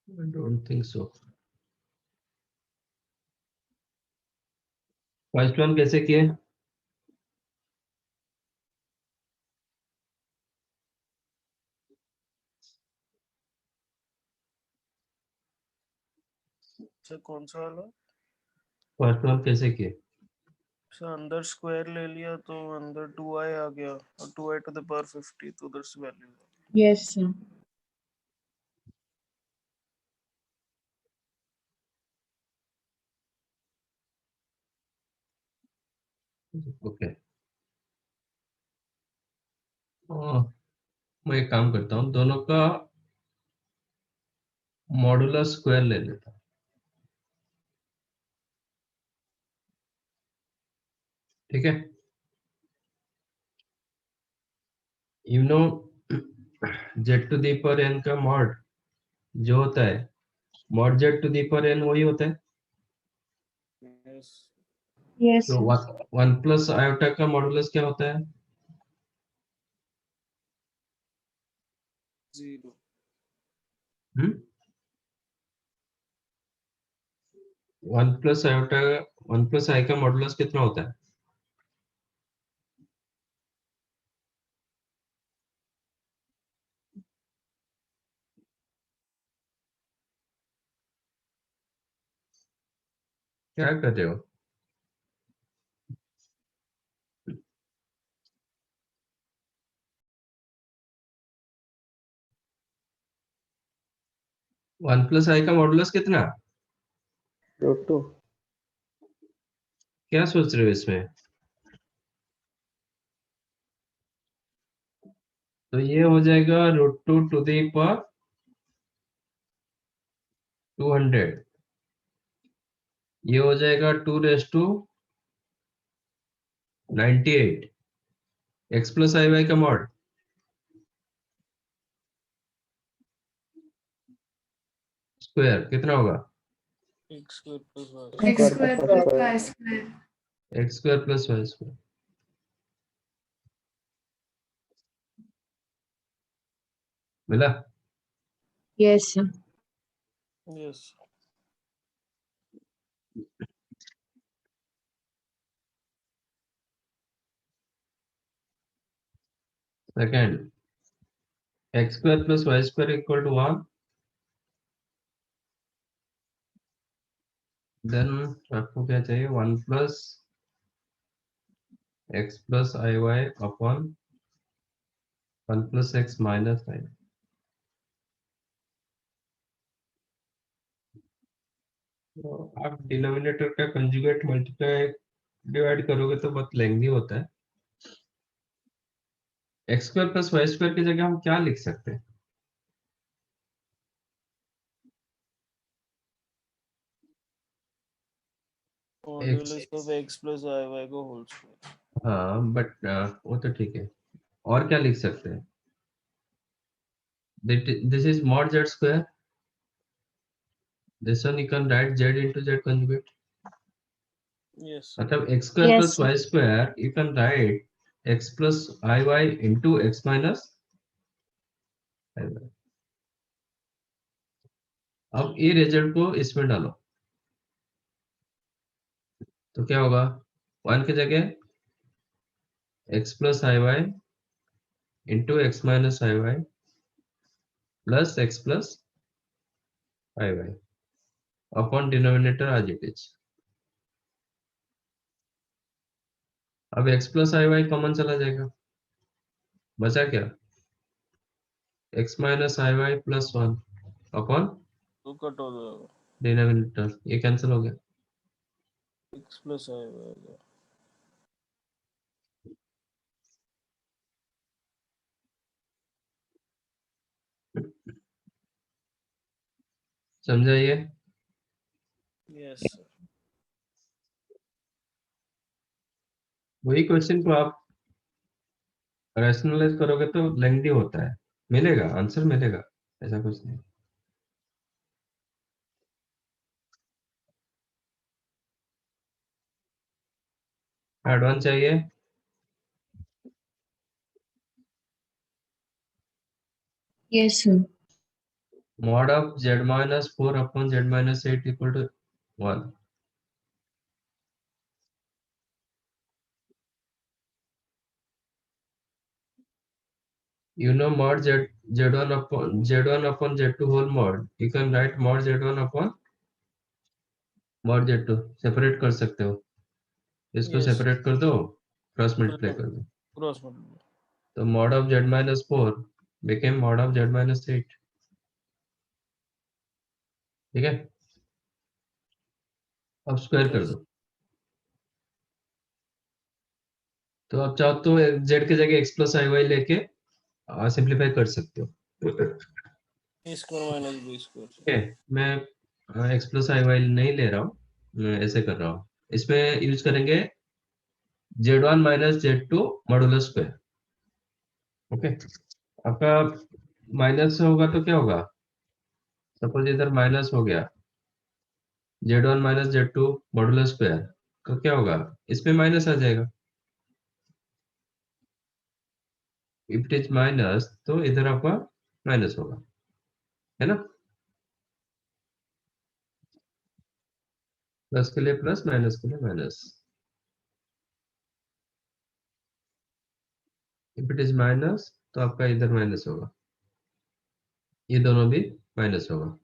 I don't think so. First one कैसे किए? सर कौन सा वाला? फर्स्ट वन कैसे किए? सर अंदर स्क्वायर ले लिया तो अंदर 2i आ गया और 2i to the power 50 तो उधर से वैल्यू. Yes, sir. ओके मैं एक काम करता हूँ, दोनों का मॉडुलस स्क्वायर ले लेता हूँ. ठीक है. You know z to the पर n का मॉड जो होता है मॉड z टू दी पर n वही होता है. Yes. Yes, तो sir. 1 प्लस आयोटा का मॉडुलस क्या होता है? 0. हम्म 1 प्लस आयोटा 1 प्लस आई का मॉडुलस कितना होता है? क्या कर रहे हो? वन प्लस आई का मॉडुलस कितना? रूट 2. क्या सोच रहे हो इसमें? तो ये हो जाएगा √2 टू दी पर 200. ये हो जाएगा 2 raise to 98. x plus i y का मॉड स्क्वायर कितना होगा? x square plus y. X square plus y square. x square plus y square. मिला? Yes, sir. Yes. Second x square plus y square equal to 1. Then आपको क्या चाहिए? 1 plus x plus i y upon 1 plus x minus i. तो आप डिनोमिनेटर का कंजुगेट मल्टीप्लाई डिवाइड करोगे तो बहुत लेंथी होता है। X square plus y square की जगह हम क्या लिख सकते हैं? Modulus of x plus i y का होल स्क्वायर। हाँ बट वो तो ठीक है, और क्या लिख सकते हैं? This is mod z square. This one you can write z into z conjugate. Yes मतलब x square Yes, plus sir. y square you can write x plus iy into x minus iy. अब ये रिजल्ट को इसमें डालो तो क्या होगा? 1 की जगह x plus iy into x minus iy plus x plus iy upon denominator as it is. अब x plus iy कॉमन चला जाएगा, बचा क्या? x minus iy plus 1 upon तो कट हो जाएगा, डिनोमिनेटर, ये कैंसिल हो गया। x plus i Y. समझाइए। Yes sir. वही क्वेश्चन को आप रैशनलाइज करोगे तो लेंथी होता है, मिलेगा आंसर मिलेगा, ऐसा कुछ नहीं। एडवांस चाहिए? Yes, sir. Mod of z minus 4 upon z minus 8 equal to 1। You know mod z1 upon z2 whole mod, you can write mod z1 upon mod z2, separate कर सकते हो, इसको यस सेपरेट कर दो, क्रॉस मल्टीप्लाई कर दो, क्रॉस मल्टीप्लाई। तो mod of z minus 4 became mod of z minus 8। ठीक है, अब स्क्वायर कर यस दो, तो अब चाहो तो z की जगह x प्लस आई वाई लेके सिंप्लीफाई कर सकते हो। ए स्क्वायर माइनस बी स्क्वायर। ठीक है, मैं x प्लस आई वाई नहीं ले रहा हूँ, मैं ऐसे कर रहा हूँ। इसमें यूज करेंगे z1 minus z2 modulus square. Okay, आपका माइनस होगा तो क्या होगा? सपोज इधर माइनस हो गया, z1 minus z2 modulus square, तो क्या होगा? इसमें माइनस आ जाएगा। इफ इट इज माइनस तो इधर आपका माइनस होगा, है ना? प्लस के लिए प्लस, माइनस के लिए minus. If it is minus तो आपका इधर माइनस होगा, ये दोनों भी माइनस होगा।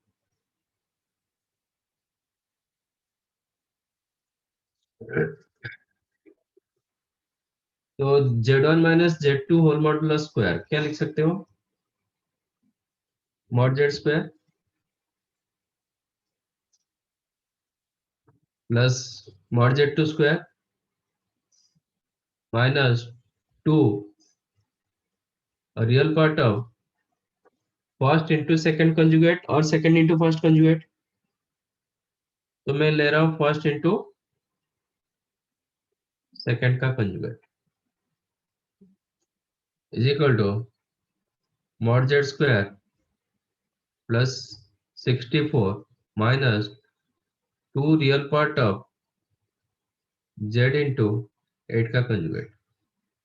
तो z1 minus z2 whole modulus square क्या लिख सकते हो? Mod z square plus mod z2 square minus 2 real part of first into second conjugate और सेकंड इंटू फर्स्ट कंजुगेट, तो मैं ले रहा हूं फर्स्ट इंटू सेकंड का conjugate is equal to mod z square plus 64 minus 2 real part of z into 8 का कंजुगेट।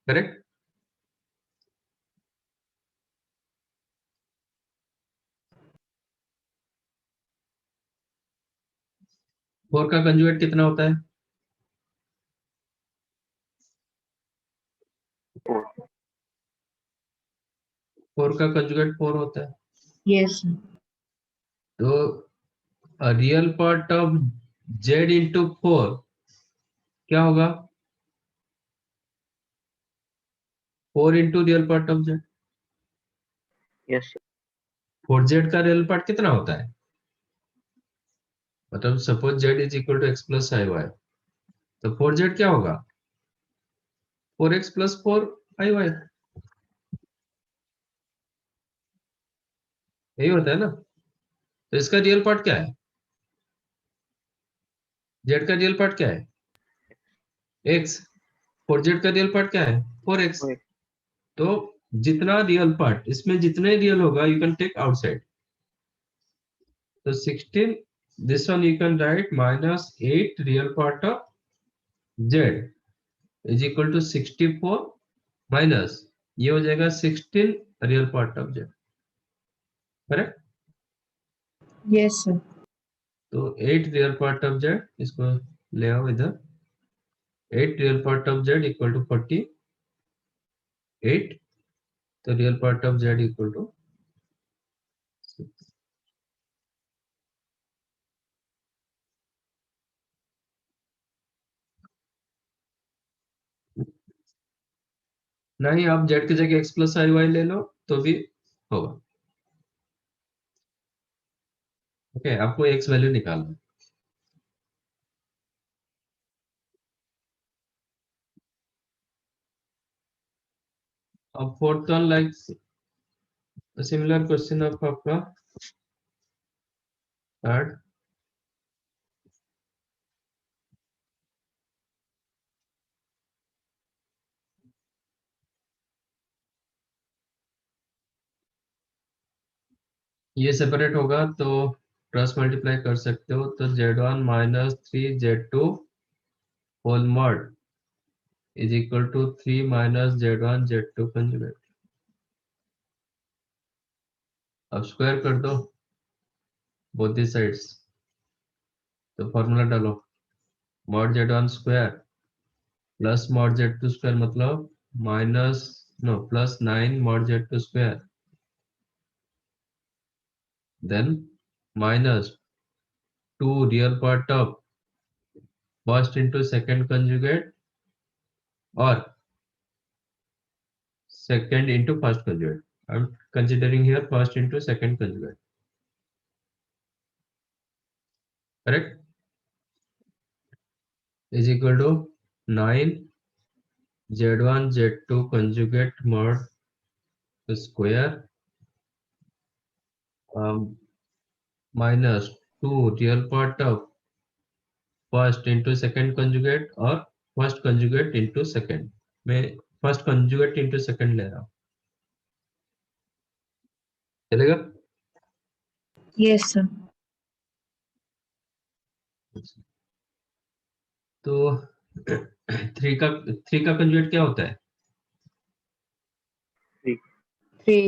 करेक्ट? फोर का कंजुगेट कितना होता है? 4 का कंजुगेट 4 होता है। Yes, sir. तो real part of z into 4 क्या होगा? 4 into real part of z। Yes, sir. 4z का रियल पार्ट कितना होता है? मतलब suppose z is equal to x plus i y, तो 4z क्या होगा? 4x प्लस 4 i y, यही होता है ना। तो इसका रियल पार्ट क्या है? z का रियल पार्ट क्या है? x। 4z का रियल पार्ट क्या है? 4x। ओए, तो जितना रियल पार्ट इसमें जितने रियल होगा यू कैन टेक आउटसाइड। तो 16, this one you can write minus 8 real part of z is equal to 64 minus ये हो जाएगा 16 real part of z, correct. Yes, sir. तो 8 रियल पार्ट ऑफ z, इसको ले आओ इधर। 8 real part of z equal to 48, तो real part of z equal to 6। नहीं, आप z की जगह x प्लस आई वाई ले लो तो भी होगा। ओके, आपको x वैल्यू निकालना है। अब fourth one like similar question of आपका थर्ड। ये सेपरेट होगा तो क्रॉस मल्टीप्लाई कर सकते हो, तो z1 minus 3z2 whole mod is equal to 3 minus z1 z2 conjugate. अब स्क्वायर कर दो बोथ दी साइड्स, तो फॉर्मूला डालो mod z1 square plus mod z2 square, मतलब minus no plus 9 mod z2 square, then minus 2 real part of first into second conjugate और second into first conjugate. I'm considering here first into second conjugate. Correct? Is equal to 9 z1 z2 conjugate mod square minus 2 real part of first into second conjugate और first conjugate into second। मैं first conjugate into second ले रहा हूँ, चलेगा? Yes, sir. तो 3 का कंजुगेट क्या होता है? 3.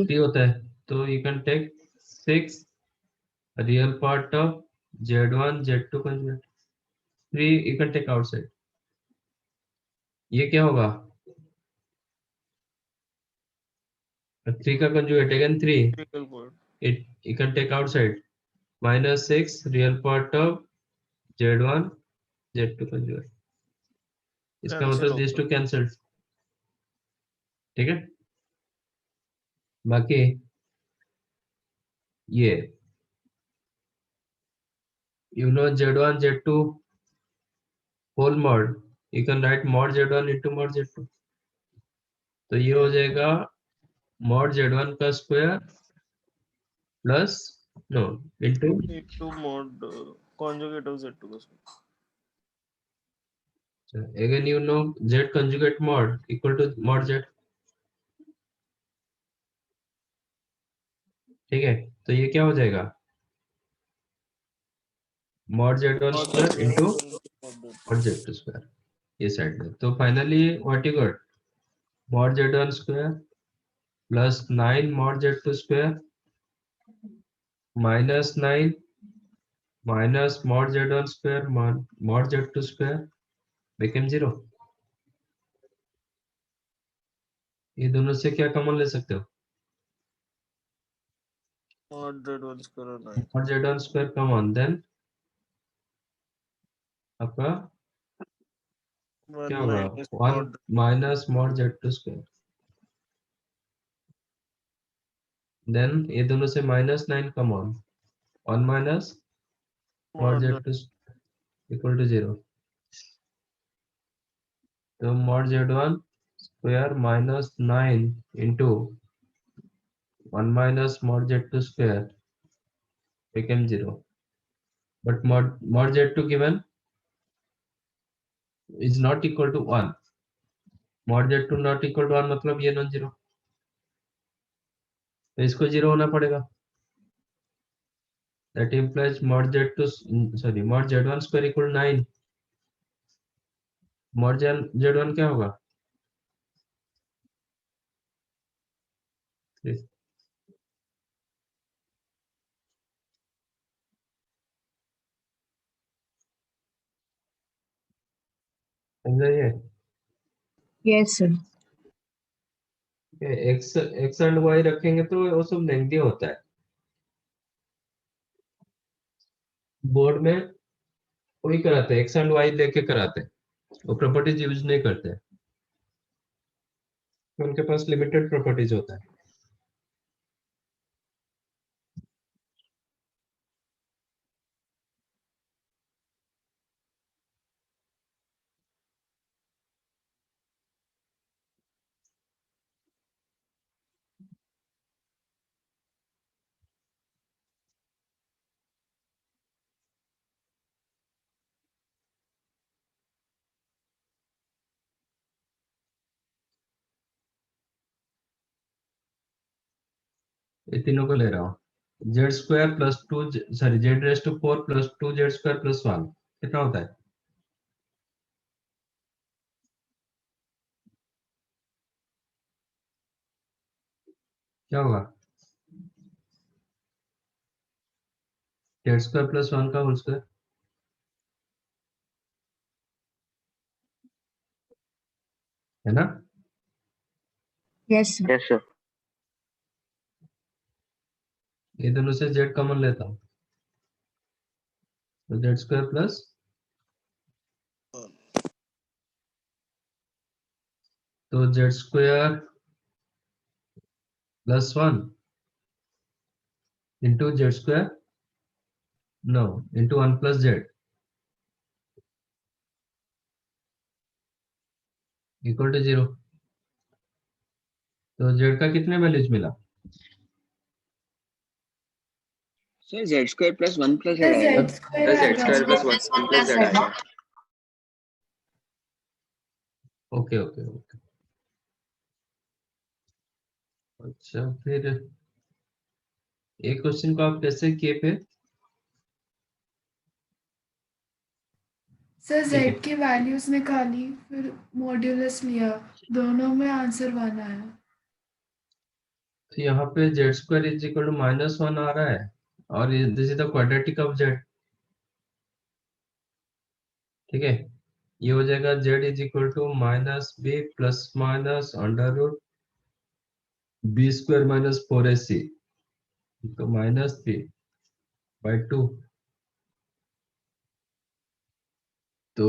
3 होता है, तो you can take 6 real part of z1 z2 conjugate। 3 you can take outside। ये क्या होगा? 3 का conjugate again 3, Real part. it you can take outside minus 6 real part of z1 z2 conjugate। इसका Cancel मतलब these होगा. two cancelled, ठीक है। बाकी ये you know z1 z2 whole mod, you can write mod z1 into mod z2, तो ये हो जाएगा mod z1 का square plus no into Into mod conjugate of Z2 का square. again you know z conjugate mod equal to mod z, ठीक है। तो ये क्या हो जाएगा? mod z1 Mod square Z1 into mod mod z2 square ये साइड में। तो finally what you got, mod z1 square plus 9 mod z2 square minus 9 minus mod z1 square mod z2 square become 0। ये दोनों से क्या कॉमन ले सकते हो? mod Z1 square और 9. mod z1 square common, then आपका 1 क्या होगा? minus 1 mod minus mod z2 square, then ये दोनों से minus 9 common, 1 minus mod z to equal to 0. तो mod z1 square minus 9 into 1 minus mod z2 square became 0. But mod z2 given is not equal to 1. Mod z2 not equal to 1 मतलब ये नॉन जीरो, तो इसको 0 होना पड़ेगा. That implies mod z2 mod z1 square equal to 9. mod z1 क्या होगा? समझाइए. Yes, sir. X and y रखेंगे तो वो सब नेगेटिव होता है. बोर्ड में वही कराते हैं, एक्स एंड वाई लेके कराते हैं, वो प्रॉपर्टीज यूज नहीं करते हैं, उनके पास लिमिटेड प्रॉपर्टीज होता है. ये तीनों को ले रहा हूँ. Z square plus 2 sorry z raise to 4 plus 2 z square plus 1 कितना होता है? क्या होगा? जेड स्क्वायर प्लस 1 का होल स्क्वायर है ना? Yes, sir. Yes, sir. ये दोनों से जेड कॉमन लेता हूँ, तो जेड स्क्वायर प्लस तो z square plus 1 into z square no into 1 plus z equal to 0. तो जेड का कितने वैल्यूज मिला? Sir z square plus 1 plus sir z आएगा. जेड स्क्वायर जेड आएगा. स्क्वायर प्लस 1 प्लस जेड आएगा. Okay okay okay. अच्छा फिर एक क्वेश्चन को आप कैसे किए फिर? सर ठीक है. जेड की वैल्यूज निकाली, फिर मॉड्यूलस लिया, दोनों में आंसर 1 आया. तो यहाँ पे z square is equal to -1 आ रहा है और this is the quadratic of z. ठीक है, ये हो जाएगा z is equal to minus b plus minus under root b square minus 4ac, तो -3/2. तो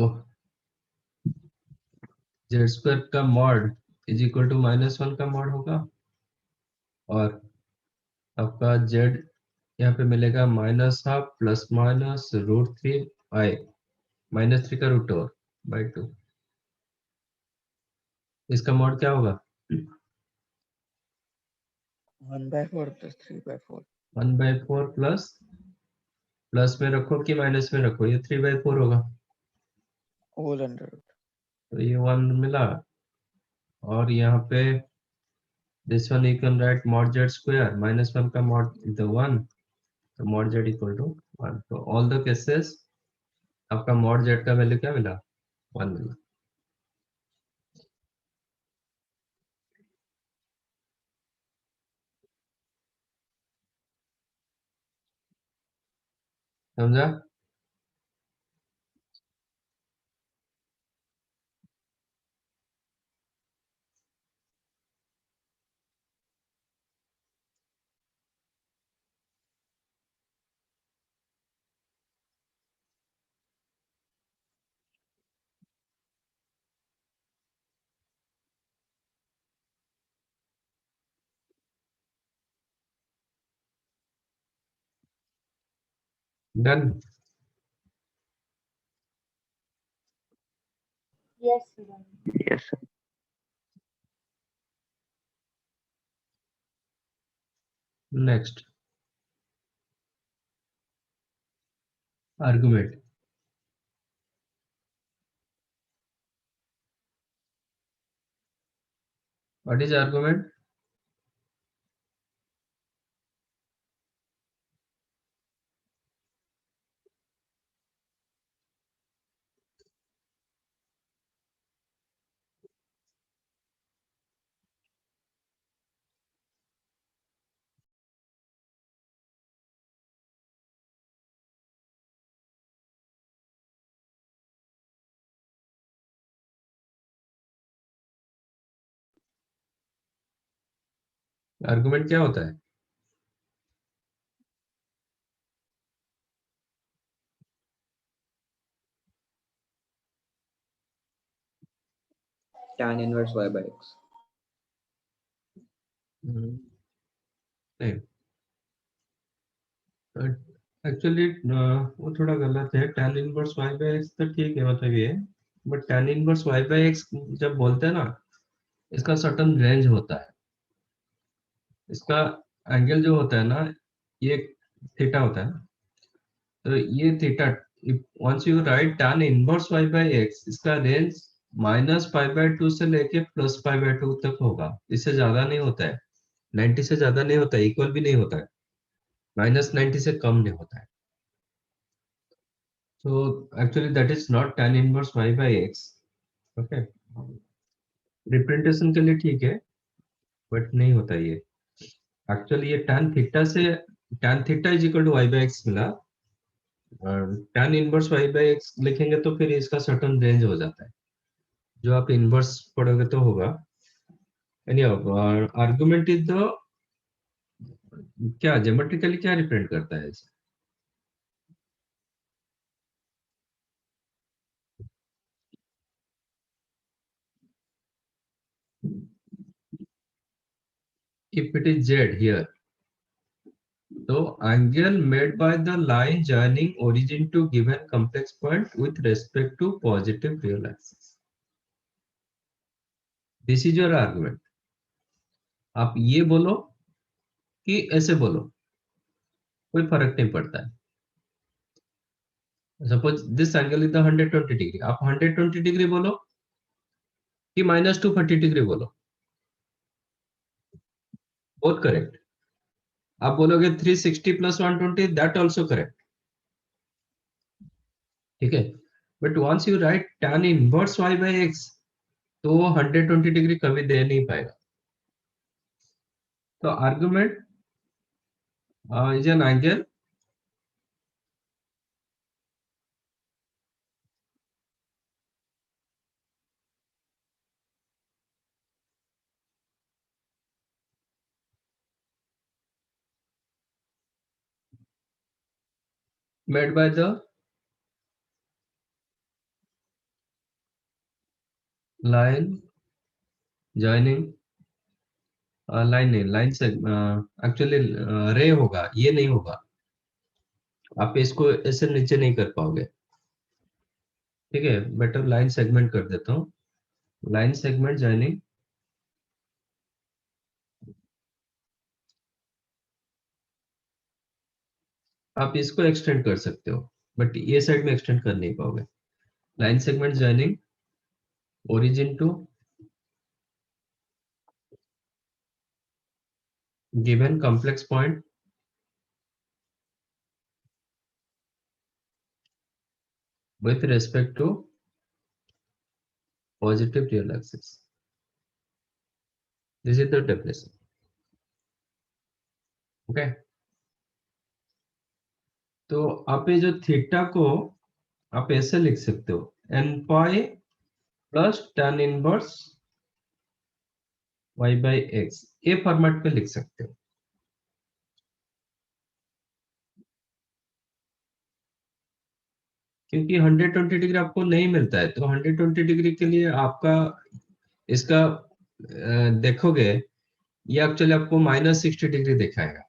जेड स्क्वायर का मॉड इज इक्वल टू -1 का मॉड होगा और आपका जेड यहाँ पे मिलेगा -12 प्लस माइनस √3i -3 का रूट ओवर बाई 2. इसका मॉड क्या होगा? 1/4 प्लस 3/4. 1/4 प्लस में रखो कि माइनस में रखो, ये 3/4 होगा, होल अंडर रूट. तो ये 1 मिला. और यहाँ पे this one you can right mod z square -1 का मॉड इज द 1, तो मॉड जेड इक्वल टू 1. तो ऑल द केसेस आपका मॉड जेड का वैल्यू क्या मिला? 1 मिला. समझा? Done. Yes, sir. Next, argument. What is argument? Argument क्या होता है? tan inverse y by x. नहीं, एक्चुअली वो थोड़ा गलत है। tan inverse y by x तो ठीक है, मतलब ये, but tan inverse y by x जब बोलते हैं ना, इसका सर्टन रेंज होता है। इसका एंगल जो होता है ना, ये थीटा होता है ना, तो ये theta, once you write tan inverse y by x, इसका रेंज -π/2 से लेके +π/2 तक होगा। इससे ज्यादा नहीं होता है, 90 से ज्यादा नहीं होता है, इक्वल भी नहीं होता है, -90 से कम नहीं होता है। So actually that is not tan inverse y by x. Okay. Representation के लिए ठीक है, बट नहीं होता ये। एक्चुअली ये tan थीटा से, tan theta is equal to y by x मिला, tan inverse y by x लिखेंगे तो फिर इसका सर्टेन रेंज हो जाता है। जो आप इनवर्स पढ़ोगे तो होगा। आर्गुमेंट इज द, क्या ज्योमेट्रिकली क्या रिप्रेजेंट करता है इसे? If it is z here, so angle made by the line joining origin to given complex point with respect to positive real axis. This is your argument. आप ये बोलो कि ऐसे बोलो, कोई फर्क नहीं पड़ता है। Suppose this angle is the 120 degree. आप 120 डिग्री बोलो कि -240 डिग्री बोलो, both correct. आप बोलोगे 360 + 120, that also correct. ठीक है, but once you write tan inverse y by x, तो वो 120 डिग्री कभी दे नहीं पाएगा। तो argument is an angle made by the line joining, line नहीं, लाइन से एक्चुअली रे होगा, ये नहीं होगा। आप इसको ऐसे नीचे नहीं कर पाओगे। ठीक है, बेटर लाइन सेगमेंट कर देता हूँ। लाइन सेगमेंट जॉइनिंग, आप इसको एक्सटेंड कर सकते हो, बट ये साइड में एक्सटेंड कर नहीं पाओगे। Line segment joining origin to given complex point with respect to positive real axis. This is the definition. Okay. तो आप ये जो थीटा को आप ऐसे लिख सकते हो, n pi plus tan inverse y by x, ये फॉर्मेट पे लिख सकते हो। क्योंकि 120 डिग्री आपको नहीं मिलता है, तो 120 डिग्री के लिए आपका इसका देखोगे, ये एक्चुअली आपको -60 डिग्री दिखाएगा।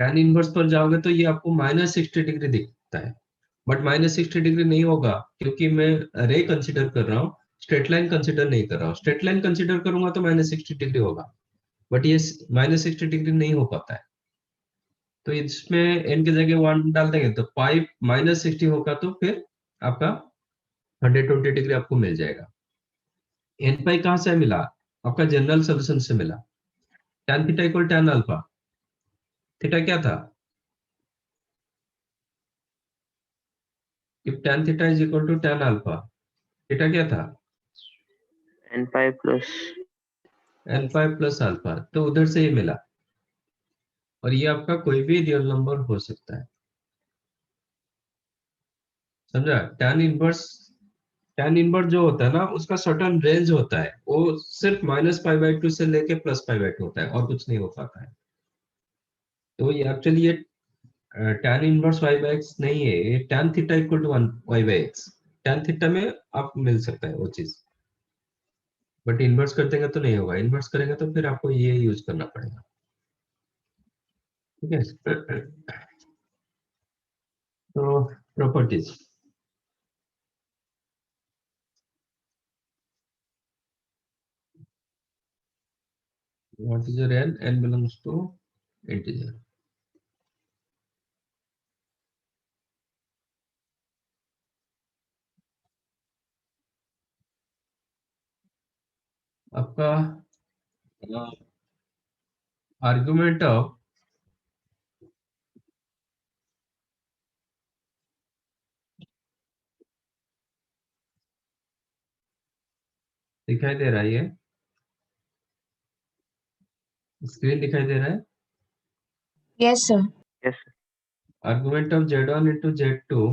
tan इनवर्स पर जाओगे तो ये आपको -60 डिग्री दिखता है, बट -60 डिग्री नहीं होगा क्योंकि मैं रे कंसिडर कर रहा हूँ, स्ट्रेट लाइन कंसिडर नहीं कर रहा हूँ। स्ट्रेट लाइन कंसिडर करूंगा तो -60 डिग्री होगा, बट ये -60 डिग्री नहीं हो पाता है। तो इसमें n की जगह 1 डाल देंगे तो पाई -60 होगा, तो फिर आपका 120 डिग्री आपको मिल जाएगा। n पाई कहाँ से मिला? आपका जनरल सोल्यूशन से मिला। tan theta equal tan alpha, theta क्या था? If tan theta is equal to tan alpha, theta क्या था? n pi plus n pi plus alpha, तो उधर से ही मिला। और ये आपका कोई भी रियल नंबर हो सकता है, समझा? tan इनवर्स जो होता है ना, उसका सर्टेन रेंज होता है, वो सिर्फ -π/2 से लेके +π/2 होता है और कुछ नहीं हो पाता है। तो ये एक्चुअली ये tan इनवर्स y/x नहीं है, ये tan theta equal to 1 y/x। tan theta में आप मिल सकता है वो चीज, बट इन्वर्स कर देंगे तो नहीं होगा। इन्वर्स करेंगे तो फिर आपको ये यूज करना पड़ेगा, ठीक है? तो properties, what is your n? n belongs to integer। आपका आर्गुमेंट ऑफ दिखाई दे रहा है, ये स्क्रीन दिखाई दे रहा है। Yes, sir. yes argument of z1 into z2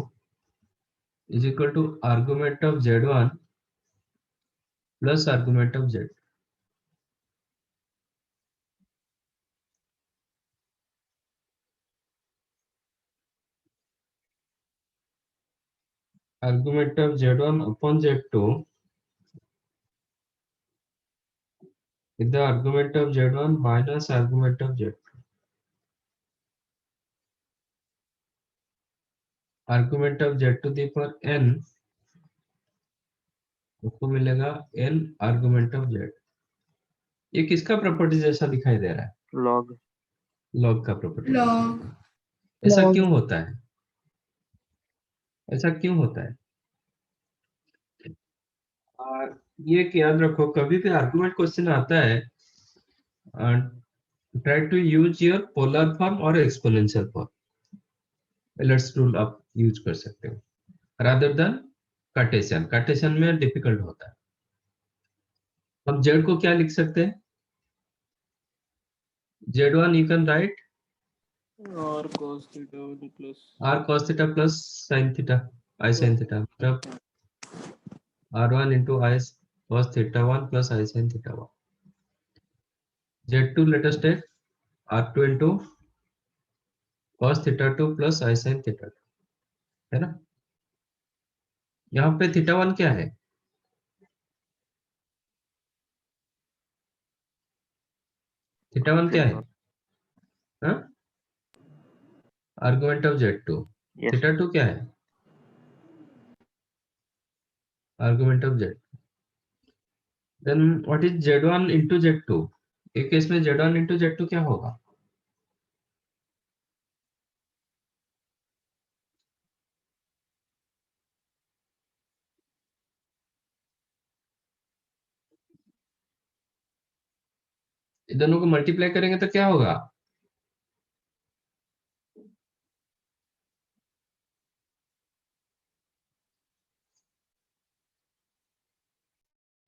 is equal to argument of z1 plus argument of z। Argument of z1 upon z2 is the argument of z1 minus argument of z2। Argument of z to the power n, उसको मिलेगा n argument of z। ये किसका प्रॉपर्टी जैसा दिखाई दे रहा है? log लॉग का प्रॉपर्टी। log ऐसा Log. क्यों होता है? ऐसा क्यों होता है? और ये याद रखो, कभी भी आर्गुमेंट क्वेश्चन आता है, try to use your polar form और एक्सपोनेंशियल फॉर्म। एलर्ट्स रूल आप यूज कर सकते हो रादर देन कार्टेशियन। कार्टेशियन में डिफिकल्ट होता है। हम z को क्या लिख सकते हैं? z1 you can right r cos theta 1 plus r cos theta plus sin theta i sin theta, मतलब r1 into i cos theta 1 plus i sin theta 1। z2 let us take r2 into cos theta 2 plus i sin theta 2, है ना? यहाँ पे थीटा 1 क्या है? थीटा 1 क्या है? हाँ, argument of z2। yes theta 2 क्या है? Argument of z। Then what is z1 into z2? एक केस में z1 into z2 क्या होगा? इन दोनों को मल्टीप्लाई करेंगे तो क्या होगा?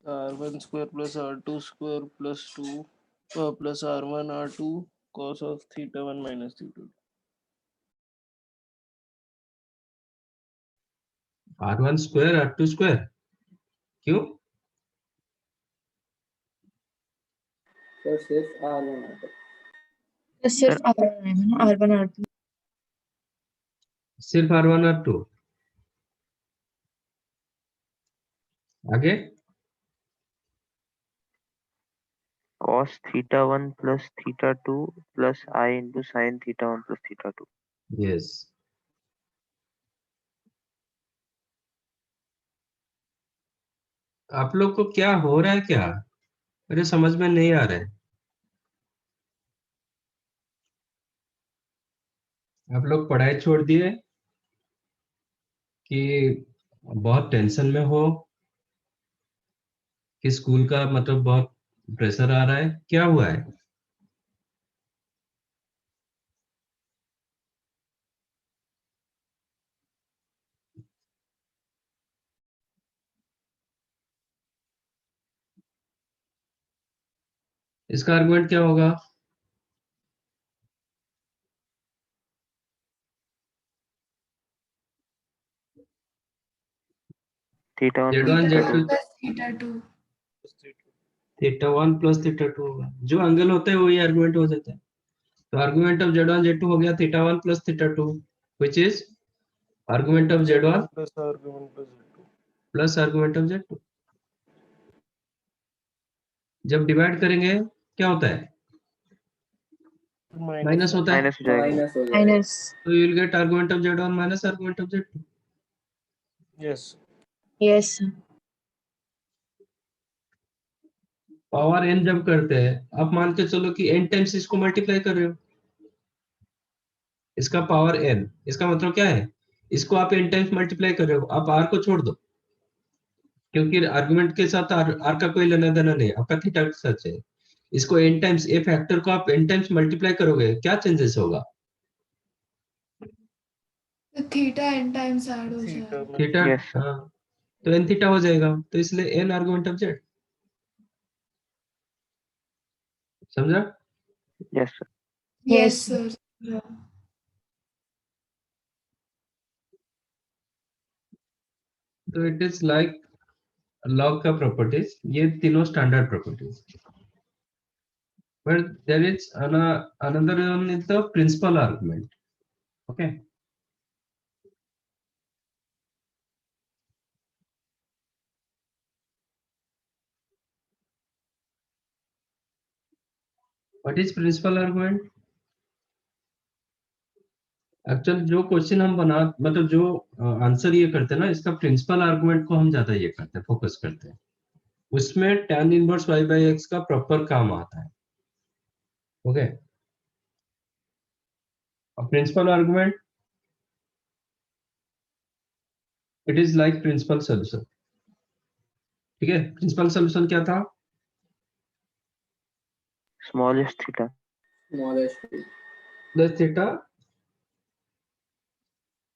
r1 square plus r2 square plus 2 plus r1 r2 cos of theta 1 minus theta 2। r1 square r2 square, क्यों? सर सिर्फ R1 आता है। तो सिर्फ R1 है ना, R1 R2। सिर्फ r1 r2। आगे cos theta 1 plus theta 2 plus I into sin theta 1 plus theta 2। Yes, आप लोग को क्या हो रहा है क्या? अरे समझ में नहीं आ रहा है। आप लोग पढ़ाई छोड़ दिए कि बहुत टेंशन में हो, कि स्कूल का मतलब बहुत प्रेशर आ रहा है, क्या हुआ है? इसका आर्गुमेंट क्या होगा? Theta one Z plus one theta Z theta two one two plus theta to. Theta one plus theta to होगा, जो एंगल होता है वही आर्गुमेंट हो जाता है। तो argument of Z one Z two हो गया theta one plus theta two, which is argument of Z one Z1 plus argument plus Z2 plus argument of Z two. जब डिवाइड करेंगे क्या होता है? minus minus one. होता है। माइनस हो जाएगा। माइनस हो जाएगा। माइनस। तो you will get argument of Z one minus argument of Z two. Yes. Yes sir. Power n जब करते हैं, आप मान के चलो कि n टाइम्स इसको मल्टीप्लाई कर रहे हो, इसका पावर n, इसका मतलब क्या है? इसको आप n टाइम्स मल्टीप्लाई कर रहे हो, आप r को छोड़ दो, क्योंकि आर्गुमेंट के साथ r का कोई लेना देना नहीं है, आपका थीटा सच है। इसको n टाइम्स, a फैक्टर को आप n टाइम्स मल्टीप्लाई करोगे, क्या चेंजेस होगा? तो थीटा एन टाइम्स ऐड हो Theta जाएगा। में थीटा, यस हाँ, तो n थीटा हो जाएगा, तो इसलिए n आर्गुमेंट ऑफ जेड। समझा? Yes sir. Yes yes sir. तो इट इज लाइक लॉग का प्रॉपर्टीज, ये तीनों standard properties. But there is another one is the principal argument. Okay. What is principal argument? Actual जो क्वेश्चन हम बना, मतलब जो आंसर ये करते हैं ना, इसका प्रिंसिपल आर्गुमेंट को हम ज्यादा ये करते हैं, फोकस करते हैं। उसमें tan inverse y by x का प्रॉपर काम आता है। ओके। अब principal argument, it is like principal solution. ठीक है, प्रिंसिपल सोल्यूशन क्या था? Smallest theta. Smallest plus theta,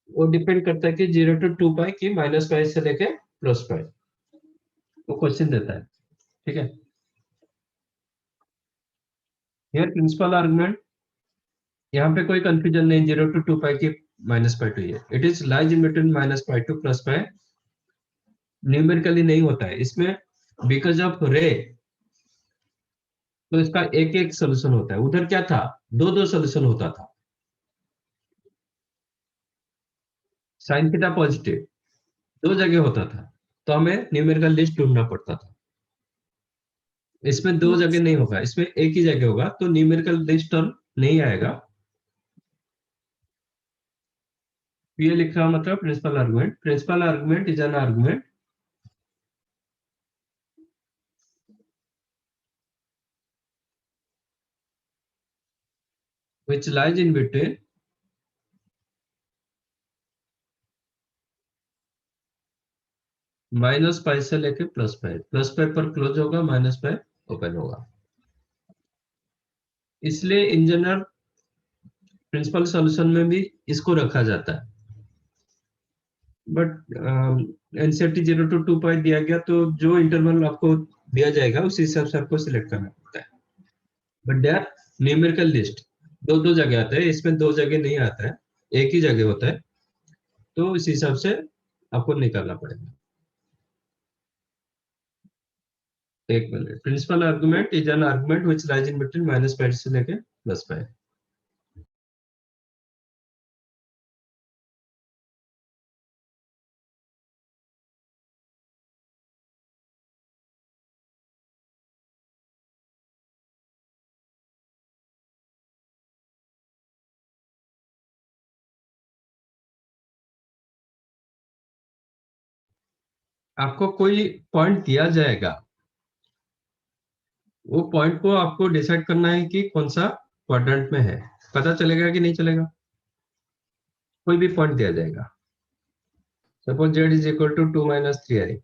वो डिपेंड करता है कि 0 to 2 पाई की माइनस पाई से लेके प्लस पाई, वो क्वेश्चन देता है। ठीक है, हियर प्रिंसिपल आर्गुमेंट, यहाँ पे कोई कंफ्यूजन नहीं, 0 to 2 पाई की माइनस पाई टू है, it is lies in between minus pi two plus pi. Numerically नहीं होता है इसमें, बिकॉज ऑफ रे, तो इसका एक एक सोल्यूशन होता है। उधर क्या था, दो दो सोल्यूशन होता था, साइन थीटा पॉजिटिव दो जगह होता था, तो हमें न्यूमेरिकल लिस्ट ढूंढना पड़ता था। इसमें दो जगह नहीं होगा, इसमें एक ही जगह होगा, तो न्यूमेरिकल लिस्ट टर्म नहीं आएगा। ये लिख रहा मतलब principal argument, principal argument is an argument which lies in between minus pi से लेके प्लस पाई, प्लस पाई पर क्लोज होगा, माइनस पाई ओपन होगा। इसलिए इन जनरल प्रिंसिपल सॉल्यूशन में भी इसको रखा जाता है। बट एनसीईआरटी 0 to 2 पाई दिया गया, तो जो इंटरवल आपको दिया जाएगा उस हिसाब से आपको सिलेक्ट करना पड़ता है। But they are numerical list, दो दो जगह आता है, इसमें दो जगह नहीं आता है, एक ही जगह होता है, तो इस हिसाब से आपको निकालना पड़ेगा। एक minute, principal argument is an argument which lies in between minus pi से लेके प्लस पाई। आपको कोई पॉइंट दिया जाएगा, वो पॉइंट को आपको डिसाइड करना है कि कौन सा क्वाड्रेंट में है, पता चलेगा कि नहीं चलेगा। कोई भी पॉइंट दिया जाएगा, suppose z is equal to 2 minus 3i,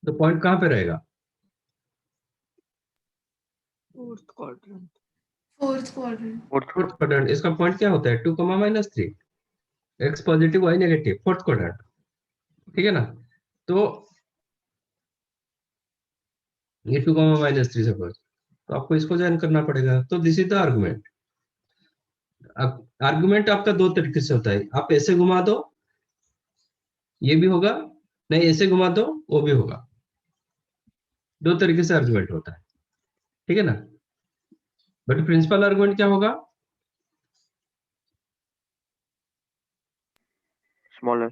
तो पॉइंट कहाँ पे रहेगा? Fourth quadrant. Fourth quadrant. इसका पॉइंट क्या होता है? 2 minus 3, x positive y negative, fourth quadrant, ठीक है ना। तो ये 2 माइनस 3 सपोज, तो आपको इसको ज्वाइन करना पड़ेगा। तो this is the argument. Argument आपका दो तरीके से होता है, आप ऐसे घुमा दो ये भी होगा, नहीं ऐसे घुमा दो वो भी होगा, दो तरीके से आर्गुमेंट होता है, ठीक है ना। बट प्रिंसिपल आर्गुमेंट क्या होगा? स्मॉलर।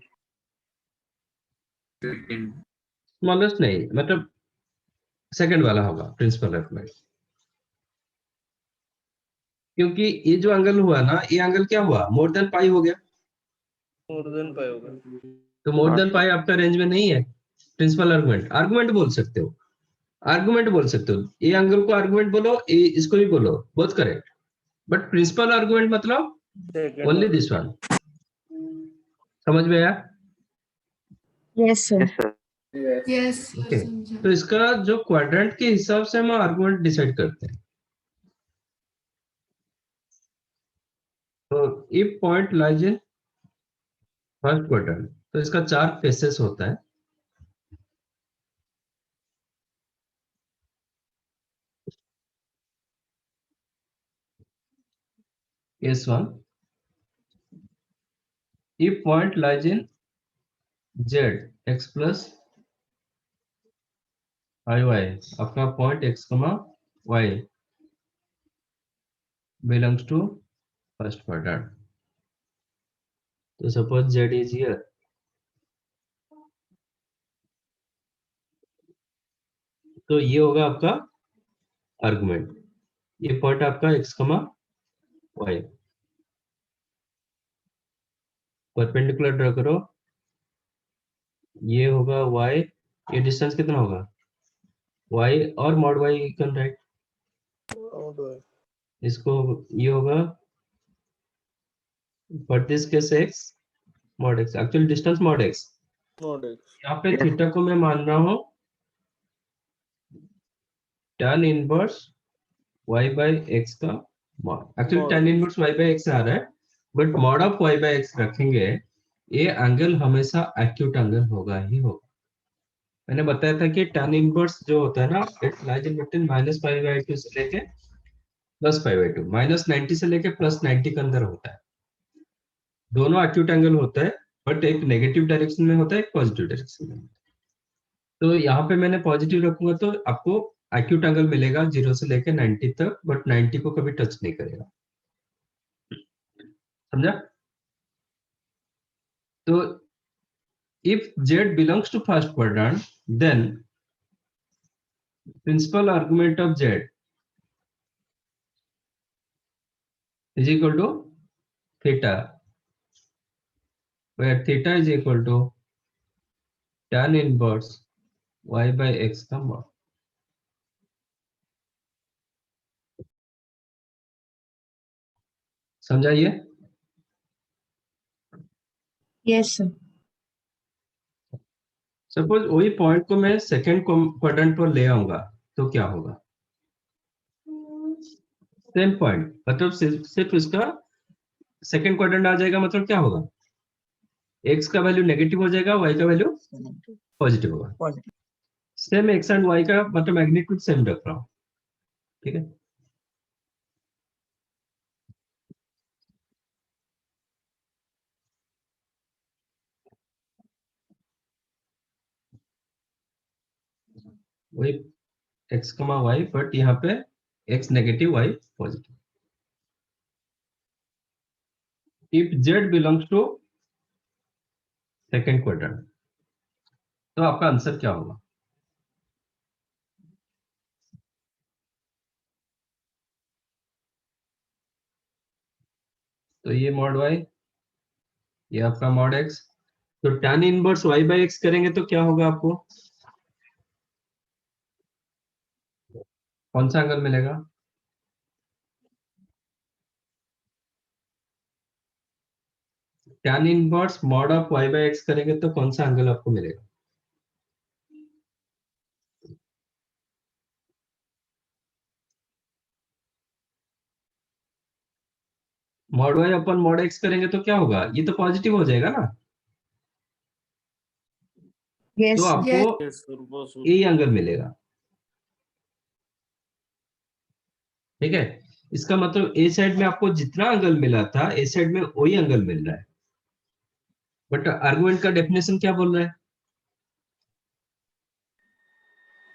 स्मॉलेस्ट नहीं, मतलब सेकंड वाला होगा प्रिंसिपल आर्गुमेंट। क्योंकि ये जो एंगल हुआ ना, ये एंगल क्या हुआ? मोर देन पाई हो गया। मोर देन पाई होगा। तो मोर हाँ देन सर। पाई आपका रेंज में नहीं है। प्रिंसिपल आर्गुमेंट, आर्गुमेंट बोल सकते हो, आर्गुमेंट बोल सकते हो, ये एंगल को आर्गुमेंट बोलो, ये इसको भी बोलो, both correct. But principal argument मतलब सेकंड ओनली वाला। This one. समझ में आया? Yes, sir. Yes sir. Yes sir, okay. समझा। तो इसका जो क्वाड्रेंट के हिसाब से हम आर्गुमेंट डिसाइड करते हैं। तो if point lies in first quadrant, तो इसका 4 फेसेस होता है। Case 1, if point lies in z x plus i y, आपका point x, y belongs to first quadrant। तो सपोज z is here, तो ये होगा आपका आर्गुमेंट। ये पॉइंट आपका x, y, परपेंडिकुलर ड्रा करो, ये होगा y, ये डिस्टेंस कितना होगा? y और मॉड y इक्वल राइट, इसको ये होगा but this case x mod x, actual distance mod x। Not x. यहाँ पे यस थीटा को मैं मान रहा हूँ tan inverse y by x का mod. Actually mod tan x. Inverse y by x आ रहा है, but mod of y by x रखेंगे, ये एंगल हमेशा एक्यूट एंगल होगा ही होगा। मैंने बताया था कि tan इनवर्स जो होता है ना, इट लाइज इन बिटवीन -π/2 से लेके +π/2, -90 से लेके +90 के अंदर होता है। दोनों एक्यूट एंगल होता है, बट एक नेगेटिव डायरेक्शन में होता है, एक पॉजिटिव डायरेक्शन में। तो यहाँ पे मैंने पॉजिटिव रखूंगा तो आपको एक्यूट एंगल मिलेगा 0 से लेके 90 तक, बट 90 को कभी टच नहीं करेगा। समझा? तो if z belongs to first quadrant, then principal argument of z is equal to theta, where theta is equal to tan inverse y by x का मॉड। समझाइए? Yes, sir. सपोज वही पॉइंट को मैं सेकंड क्वाड्रेंट पर ले आऊंगा तो क्या होगा? सेम पॉइंट, मतलब सिर्फ इसका सेकंड क्वाड्रेंट आ जाएगा, मतलब क्या होगा? x का वैल्यू नेगेटिव हो जाएगा, y का वैल्यू पॉजिटिव होगा। सेम x एंड y का मतलब मैग्नीट्यूड सेम रख रहा हूँ, ठीक है। वही x, y, बट यहाँ पे x negative, y positive. If z belongs to second quadrant, तो आपका आंसर क्या होगा? तो ये मॉड y, ये आपका मॉड x, तो tan inverse y by x करेंगे तो क्या होगा आपको? कौन सा एंगल मिलेगा? tan inverse mod of y by x करेंगे तो कौन सा एंगल आपको मिलेगा? मॉड y अपन मॉड x करेंगे तो क्या होगा? ये तो पॉजिटिव हो जाएगा ना, Yes, तो sir. आपको Yes, sir, boss. A angle मिलेगा। ठीक है, इसका मतलब ए साइड में आपको जितना एंगल मिला था ए साइड में वही एंगल मिल रहा है। बट आर्गुमेंट का डेफिनेशन क्या बोल रहा है?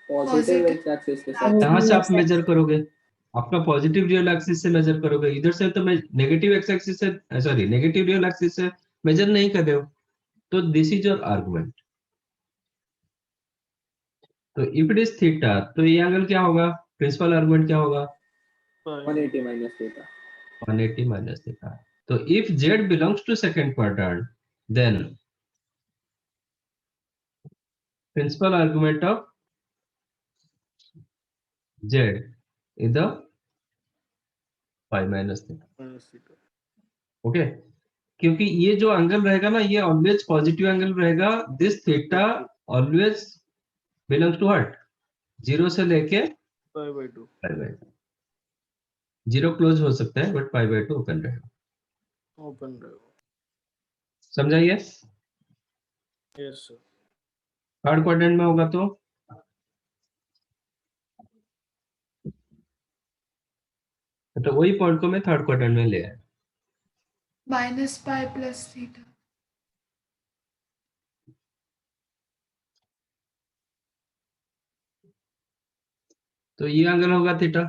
पॉजिटिव Positive एक्स एक्सिस के साथ कहाँ से आप Yes, sir. मेजर करोगे? अपना पॉजिटिव रियल एक्सिस से मेजर करोगे। इधर से तो मैं नेगेटिव एक्स एक्सिस से, सॉरी नेगेटिव रियल एक्सिस से मेजर नहीं कर रहे हो। तो दिस इज योर आर्गुमेंट। तो इफ इट इज थीटा तो ये एंगल क्या होगा? प्रिंसिपल आर्गुमेंट क्या होगा? 180 माइनस थीटा। 180 minus theta. तो if z belongs to second quadrant, then principal argument of z is the pi minus theta. Okay, क्योंकि ये जो एंगल रहेगा ना ये ऑलवेज पॉजिटिव एंगल रहेगा। This theta always belongs to what? 0 से लेके π/2 π/2। 0 क्लोज हो सकता है बट π/2 ओपन रहेगा। ओपन रहेगा। समझाइए? Yes sir. थर्ड क्वाड्रेंट में होगा तो वही पॉइंट को मैं थर्ड क्वाड्रेंट में ले आया। -π plus theta. तो ये एंगल होगा थीटा।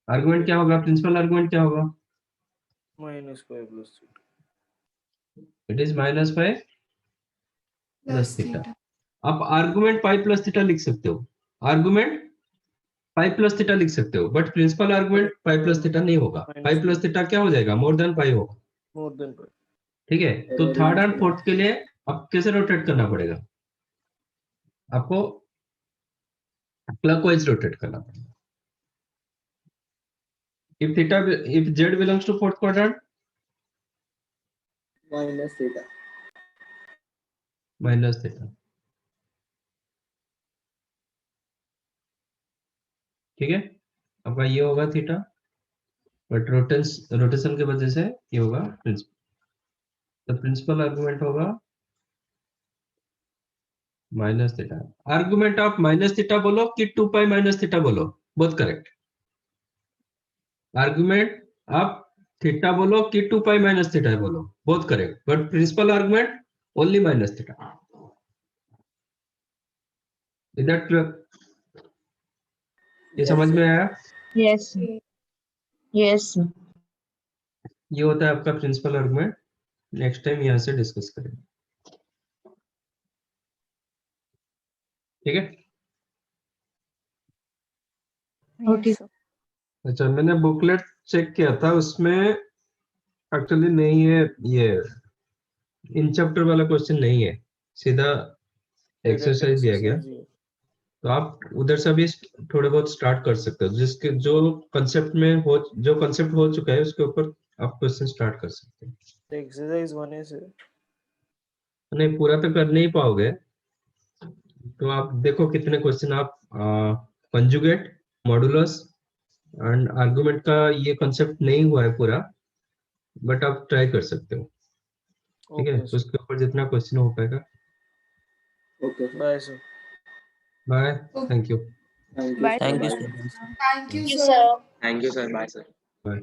आर्गुमेंट क्या होगा? प्रिंसिपल आर्गुमेंट क्या होगा? -π plus theta। It is -π Plus theta. theta. आप आर्गुमेंट पाई प्लस थीटा लिख सकते हो, आर्गुमेंट पाई प्लस थीटा लिख सकते हो, but principal argument pi plus theta नहीं होगा। पाई प्लस थीटा क्या हो जाएगा? मोर देन पाई होगा। More than π। ठीक है, तो थर्ड एंड फोर्थ के लिए अब कैसे रोटेट करना पड़ेगा? आपको क्लॉकवाइज रोटेट करना पड़ेगा। If theta, if Z belongs to fourth quadrant, minus theta. Minus theta. ठीक है, आपका ये होगा थीटा, बट रोटेशन की वजह से ये होगा प्रिंसिपल। तो प्रिंसिपल आर्गुमेंट होगा minus theta. Argument of minus theta बोलो कि 2π माइनस थीटा बोलो, बोथ करेक्ट। आर्गुमेंट आप थीटा बोलो कि 2π माइनस थीटा बोलो, both correct, but principal argument only minus theta. Is that clear? ये समझ में आया? Yes, sir. Yes, sir. ये होता है आपका प्रिंसिपल आर्गुमेंट। नेक्स्ट टाइम यहां से डिस्कस करेंगे। ठीक है, Okay. Yes, sir. अच्छा मैंने बुकलेट चेक किया था, उसमें एक्चुअली नहीं है, ये इन चैप्टर वाला क्वेश्चन नहीं है, सीधा एक्सरसाइज दिया गया। तो आप उधर से भी थोड़े बहुत स्टार्ट कर सकते हो, जिसके जो कंसेप्ट में हो, जो कंसेप्ट हो चुका है उसके ऊपर आप क्वेश्चन स्टार्ट कर सकते हो। एक्सरसाइज 1 से नहीं पूरा तो कर नहीं पाओगे, तो आप देखो कितने क्वेश्चन आप कंजुगेट, मॉडुलस एंड आर्गुमेंट का ये कंसेप्ट नहीं हुआ है पूरा, बट आप ट्राई कर सकते हो। ठीक है, तो उसके ऊपर जितना क्वेश्चन हो पाएगा। Okay bye sir. Bye, thank you. Thank you Bye, सर। sir. Thank you, bye. sir. Thank you, Thank you, sir. sir. Thank you sir. Bye sir. Bye.